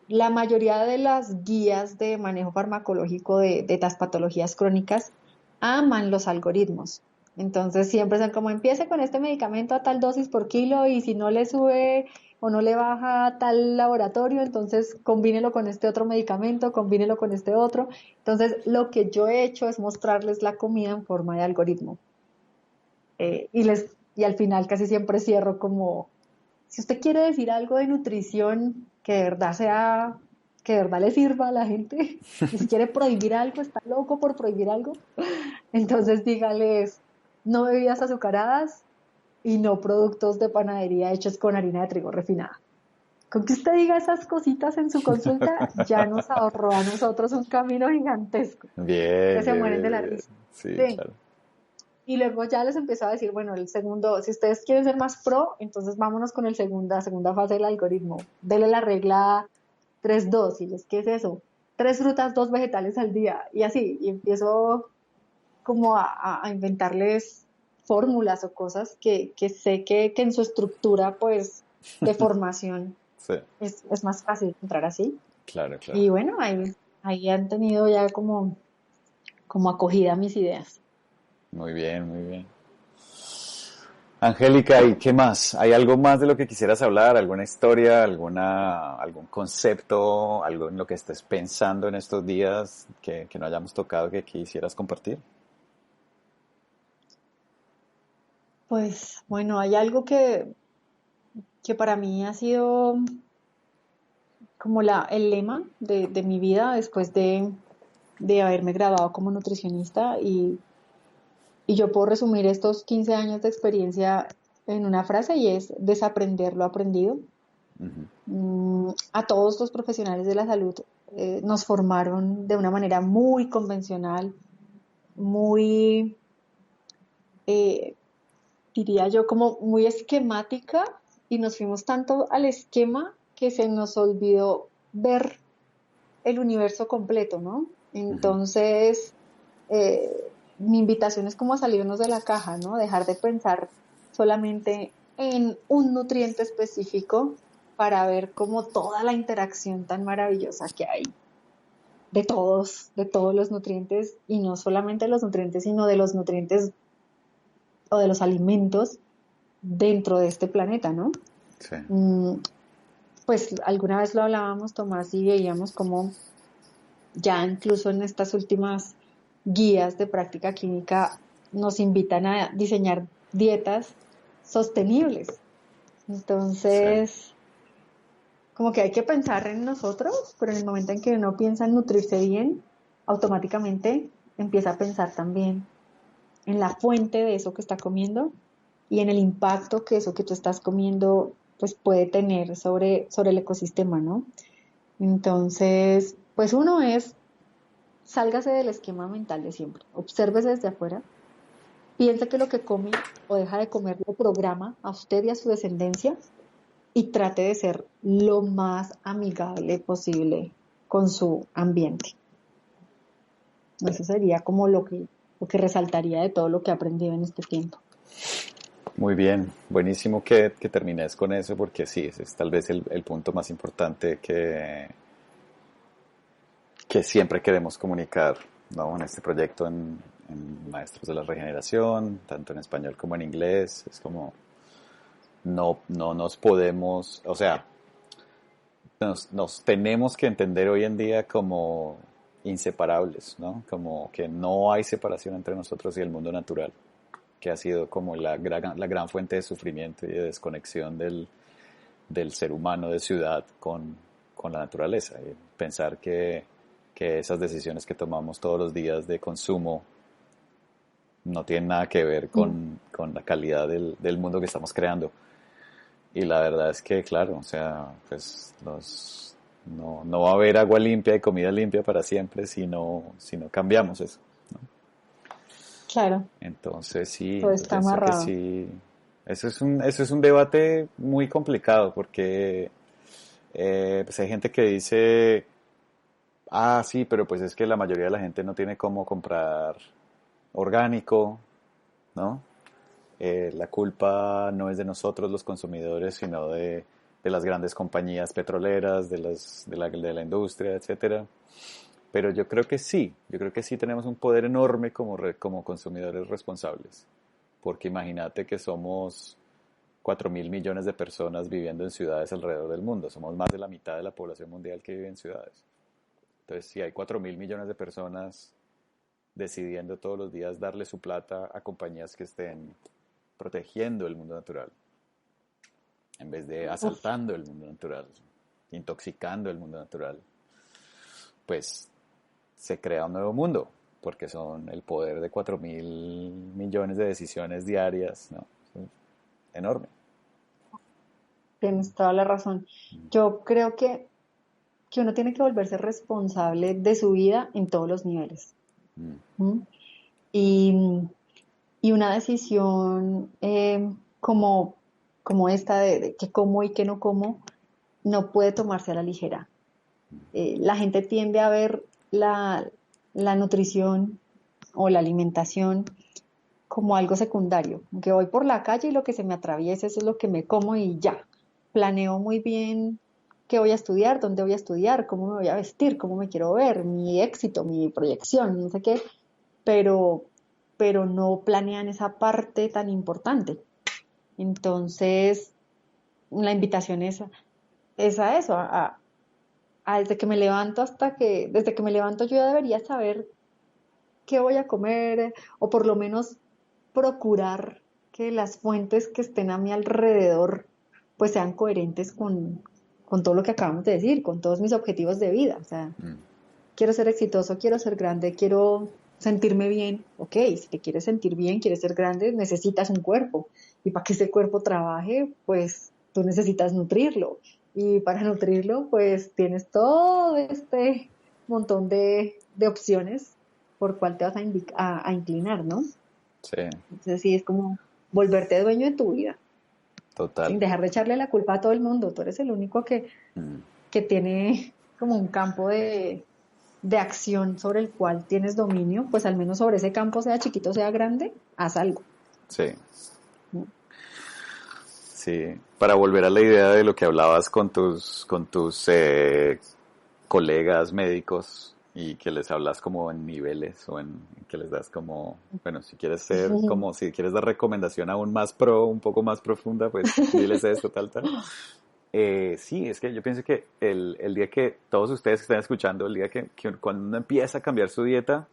La mayoría de las guías de manejo farmacológico de las patologías crónicas aman los algoritmos. Entonces siempre son como empiece con este medicamento a tal dosis por kilo y si no le sube o no le baja a tal laboratorio, entonces combínelo con este otro medicamento, combínelo con este otro. Entonces lo que yo he hecho es mostrarles la comida en forma de algoritmo. Y al final casi siempre cierro como si usted quiere decir algo de nutrición que de verdad sea, que de verdad le sirva a la gente, y si quiere prohibir algo, está loco por prohibir algo, entonces dígales no bebidas azucaradas, y no productos de panadería hechos con harina de trigo refinada. Con que usted diga esas cositas en su consulta, ya nos ahorró a nosotros un camino gigantesco, que Bien, se bien, mueren de bien, la bien. risa. Sí, Sí. claro. Y luego ya les empezó a decir, bueno, el segundo, si ustedes quieren ser más pro, entonces vámonos con la segunda fase del algoritmo. Dele la regla 3-2 y ellos, ¿qué es eso? 3 frutas, 2 vegetales al día, y así, y empiezo como a inventarles fórmulas o cosas que sé que en su estructura, pues, de formación Sí, es más fácil entrar así. claro, claro. Y bueno, ahí han tenido ya como acogida mis ideas. Muy bien, muy bien. Angélica, ¿y qué más? ¿Hay algo más de lo que quisieras hablar? ¿Alguna historia, algún concepto, algo en lo que estés pensando en estos días que no hayamos tocado que quisieras compartir? Pues bueno, hay algo que para mí ha sido como el lema de mi vida después de haberme graduado como nutricionista y yo puedo resumir estos 15 años de experiencia en una frase y es desaprender lo aprendido. Ujú, A todos los profesionales de la salud nos formaron de una manera muy convencional, muy, eh, diría yo, como muy esquemática y nos fuimos tanto al esquema que se nos olvidó ver el universo completo, ¿no? ujú. Entonces, eh, mi invitación es como a salirnos de la caja, ¿no? Dejar de pensar solamente en un nutriente específico para ver como toda la interacción tan maravillosa que hay de todos los nutrientes, y no solamente los nutrientes, sino de los nutrientes o de los alimentos dentro de este planeta, ¿no? Sí, Mm, pues alguna vez lo hablábamos, Tomás, y veíamos como ya incluso en estas últimas guías de práctica clínica nos invitan a diseñar dietas sostenibles. sí. Entonces, como que hay que pensar en nosotros, pero en el momento en que uno piensa en nutrirse bien, automáticamente empieza a pensar también en la fuente de eso que está comiendo y en el impacto que eso que tú estás comiendo pues puede tener sobre el ecosistema, ¿no? Entonces, pues uno es, sálgase del esquema mental de siempre, obsérvese desde afuera, piensa que lo que come o deja de comer lo programa a usted y a su descendencia y trate de ser lo más amigable posible con su ambiente. Eso sería como lo que resaltaría de todo lo que he aprendido en este tiempo. Muy bien, buenísimo que termines con eso porque sí, ese es tal vez el punto más importante que siempre queremos comunicar, ¿no? En este proyecto en Maestros de la Regeneración, tanto en español como en inglés, es como no nos podemos, o sea, nos tenemos que entender hoy en día como inseparables, ¿no? Como que no hay separación entre nosotros y el mundo natural, que ha sido como la gran fuente de sufrimiento y de desconexión del ser humano de ciudad con la naturaleza. Y pensar que esas decisiones que tomamos todos los días de consumo no tienen nada que ver Mm. con la calidad del mundo que estamos creando. Y la verdad es que, claro, o sea, pues no va a haber agua limpia y comida limpia para siempre si no cambiamos eso. Claro, Entonces sí, todo yo está pienso que amarrado. sí. Eso es un debate muy complicado porque pues hay gente que dice, ah, sí, pero pues es que la mayoría de la gente no tiene cómo comprar orgánico, ¿no? La culpa no es de nosotros los consumidores, sino de las grandes compañías petroleras, de la industria, etcétera. Pero yo creo que sí tenemos un poder enorme como consumidores responsables, porque imagínate que somos 4.000 millones de personas viviendo en ciudades alrededor del mundo, somos más de la mitad de la población mundial que vive en ciudades. Entonces, si hay 4.000 millones de personas decidiendo todos los días darle su plata a compañías que estén protegiendo el mundo natural, en vez de Uf, asaltando el mundo natural, intoxicando el mundo natural, pues se crea un nuevo mundo, porque son el poder de 4.000 millones de decisiones diarias, ¿no? enorme. Tienes toda la razón. Yo creo que uno tiene que volverse responsable de su vida en todos los niveles. Mm, ¿Mm? Y, y una decisión como, como esta de qué como y qué no como, no puede tomarse a la ligera. La gente tiende a ver la nutrición o la alimentación como algo secundario, que voy por la calle y lo que se me atraviesa, eso es lo que me como y ya. Planeo muy bien qué voy a estudiar, dónde voy a estudiar, cómo me voy a vestir, cómo me quiero ver, mi éxito, mi proyección, no sé qué, pero, pero no planean esa parte tan importante. Entonces, la invitación es a eso, desde que me levanto desde que me levanto yo ya debería saber qué voy a comer o por lo menos procurar que las fuentes que estén a mi alrededor pues sean coherentes con todo lo que acabamos de decir, con todos mis objetivos de vida. O sea, mm, quiero ser exitoso, quiero ser grande, quiero sentirme bien. Ok, si te quieres sentir bien, quieres ser grande, necesitas un cuerpo. Y para que ese cuerpo trabaje, pues tú necesitas nutrirlo. Y para nutrirlo, pues tienes todo este montón de opciones por cuál te vas a inclinar, ¿no? sí, Entonces sí, es como volverte dueño de tu vida, total. sin dejar de echarle la culpa a todo el mundo. Tú eres el único Mm, que tiene como un campo de acción sobre el cual tienes dominio, pues al menos sobre ese campo, sea chiquito, sea grande, haz algo. sí, ¿No? sí. Para volver a la idea de lo que hablabas con tus colegas médicos y que les hablas como en niveles o en que les das como, bueno, si quieres ser como, si quieres dar recomendación aún más pro, un poco más profunda, pues diles esto, tal, tal. Sí, es que yo pienso que el día que todos ustedes que están escuchando, el día que cuando uno empieza a cambiar su dieta,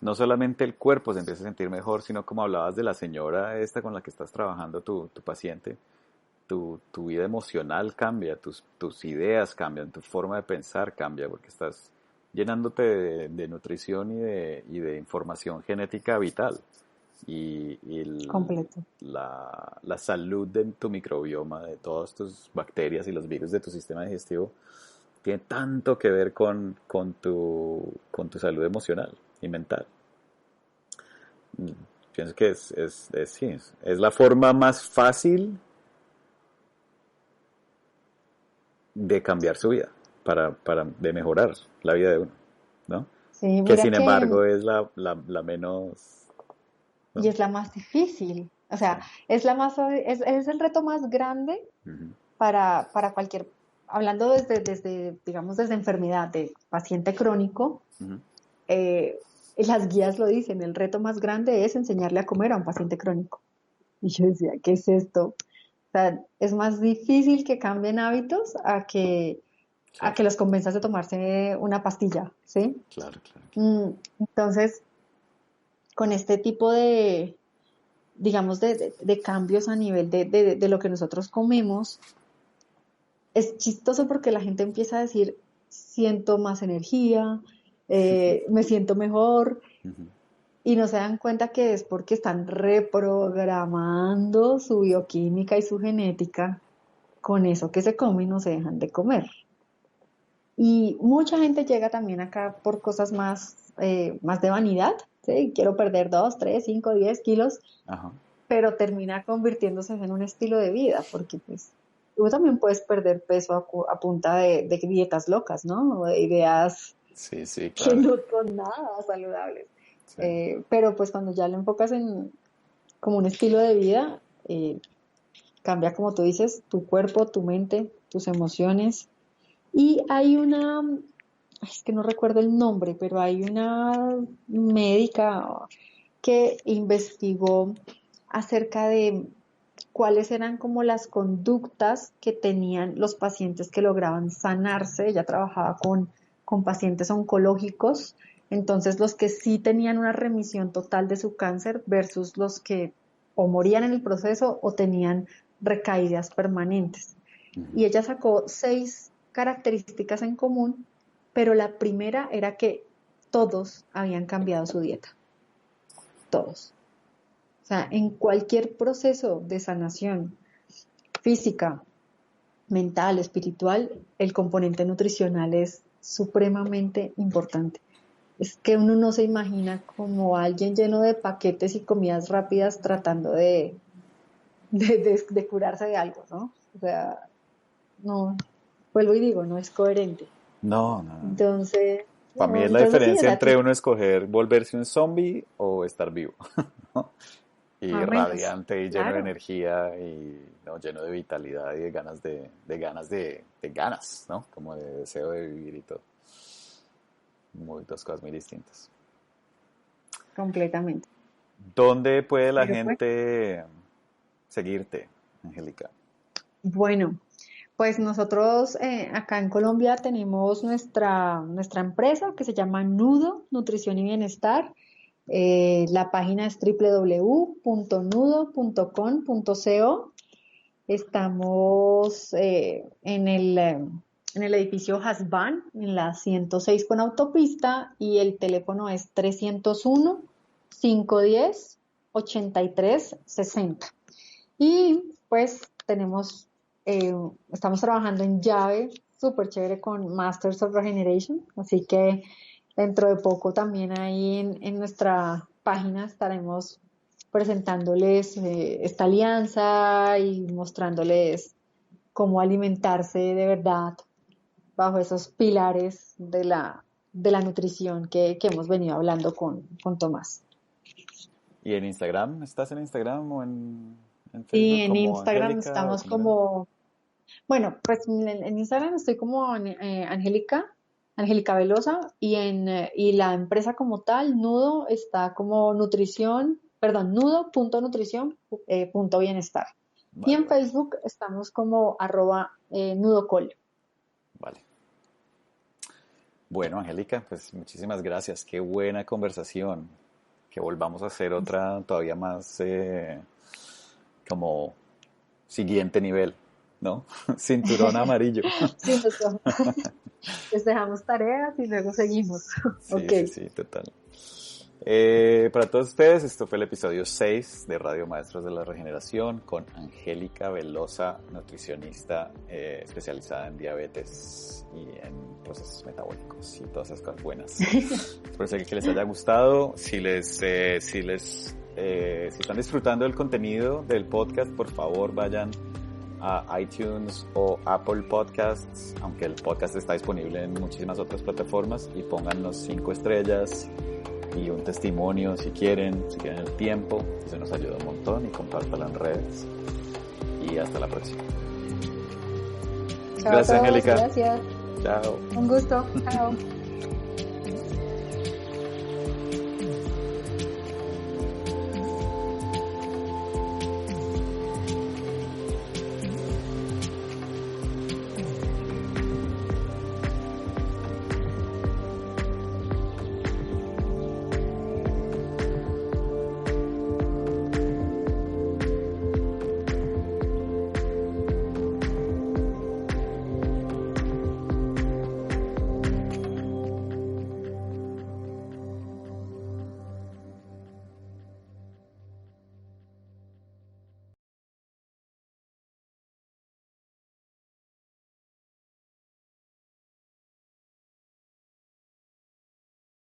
no solamente el cuerpo se empieza a sentir mejor, sino como hablabas de la señora esta con la que estás trabajando, tu paciente, tu vida emocional cambia, tus ideas cambian, tu forma de pensar cambia, porque estás llenándote de nutrición y de información genética vital. Completo. La salud de tu microbioma, de todas tus bacterias y los virus de tu sistema digestivo, tiene tanto que ver con tu salud emocional y mental. Mm, Pienso que sí, es la forma más fácil de cambiar su vida, de mejorar la vida de uno, ¿no? Sí, Que mira sin que, embargo es la menos, y ¿no? es la más difícil, o Sí. sea, es el reto más grande Ujú, para cualquier, hablando digamos, desde enfermedad de paciente crónico, ujú. eh, las guías lo dicen, el reto más grande es enseñarle a comer a un paciente crónico. Y yo decía, ¿qué es esto? O sea, es más difícil que cambien hábitos a Claro, que los convenzas de tomarse una pastilla, ¿sí? claro, claro, claro. Entonces, con este tipo digamos, de cambios a nivel de lo que nosotros comemos, es chistoso porque la gente empieza a decir, siento más energía, me siento mejor, Ujú, y no se dan cuenta que es porque están reprogramando su bioquímica y su genética con eso que se come y no se dejan de comer. Y mucha gente llega también acá por cosas más de vanidad, ¿sí? Quiero perder 2, 3, 5, 10 kilos, ajá. pero termina convirtiéndose en un estilo de vida, porque pues tú también puedes perder peso a punta de dietas locas, ¿no? O de ideas Sí, sí, que claro. no son nada saludables. Sí, Pero pues cuando ya lo enfocas en como un estilo de vida, cambia, como tú dices, tu cuerpo, tu mente, tus emociones. Y hay es que no recuerdo el nombre, pero hay una médica que investigó acerca de cuáles eran como las conductas que tenían los pacientes que lograban sanarse. Ella trabajaba con pacientes oncológicos, entonces los que sí tenían una remisión total de su cáncer versus los que o morían en el proceso o tenían recaídas permanentes. ujú, Y ella sacó 6 características en común, pero la primera era que todos habían cambiado su dieta, todos. sea, en cualquier proceso de sanación física, mental, espiritual, el componente nutricional es supremamente importante. Es que uno no se imagina como alguien lleno de paquetes y comidas rápidas tratando de curarse de algo, ¿no? O sea, no, vuelvo y digo, no es coherente. No. Entonces, Para mí es la diferencia entre uno escoger volverse un zombie o estar vivo, ¿no? Y radiante y lleno de energía y lleno de vitalidad y de ganas, ¿no? Como de deseo de vivir y todo. Dos cosas muy distintas. Completamente. ¿Dónde puede la gente seguirte, Angélica? Bueno, pues nosotros acá en Colombia tenemos nuestra empresa que se llama Nudo, Nutrición y Bienestar. La página es www.nudo.com.co. Estamos en el edificio Hasban, en la 106 con autopista, y el teléfono es 301-510-8360. Y pues estamos trabajando en llave súper chévere con Masters of Regeneration, así que dentro de poco también ahí en nuestra página estaremos presentándoles esta alianza y mostrándoles cómo alimentarse de verdad bajo esos pilares de la nutrición que hemos venido hablando con Tomás. ¿Y en Instagram? ¿Estás en Instagram o en Facebook? Sí, en Instagram Angélica, estamos como... Bueno, pues en Instagram estoy como Angélica Velosa, y la empresa como tal, Nudo, está como nudo.nutrición.bienestar. Vale, y en Facebook estamos como @nudocol. Vale. Bueno, Angélica, pues muchísimas gracias. Qué buena conversación. Que volvamos a hacer otra todavía más como siguiente nivel, ¿no? Cinturón amarillo. Sí, les dejamos tareas y luego seguimos. Sí, okay. Sí, total. Para todos ustedes, esto fue el episodio 6 de Radio Maestros de la Regeneración con Angélica Velosa, nutricionista especializada en diabetes y en procesos metabólicos y todas esas cosas buenas. Espero que les haya gustado. Si están disfrutando del contenido del podcast, por favor vayan a iTunes o Apple Podcasts, aunque el podcast está disponible en muchísimas otras plataformas, y póngannos 5 estrellas y un testimonio si quieren el tiempo. Eso nos ayuda un montón, y compártanlo en redes. Y hasta la próxima. Chao, gracias, Angélica. Gracias. Chao. Un gusto. Chao.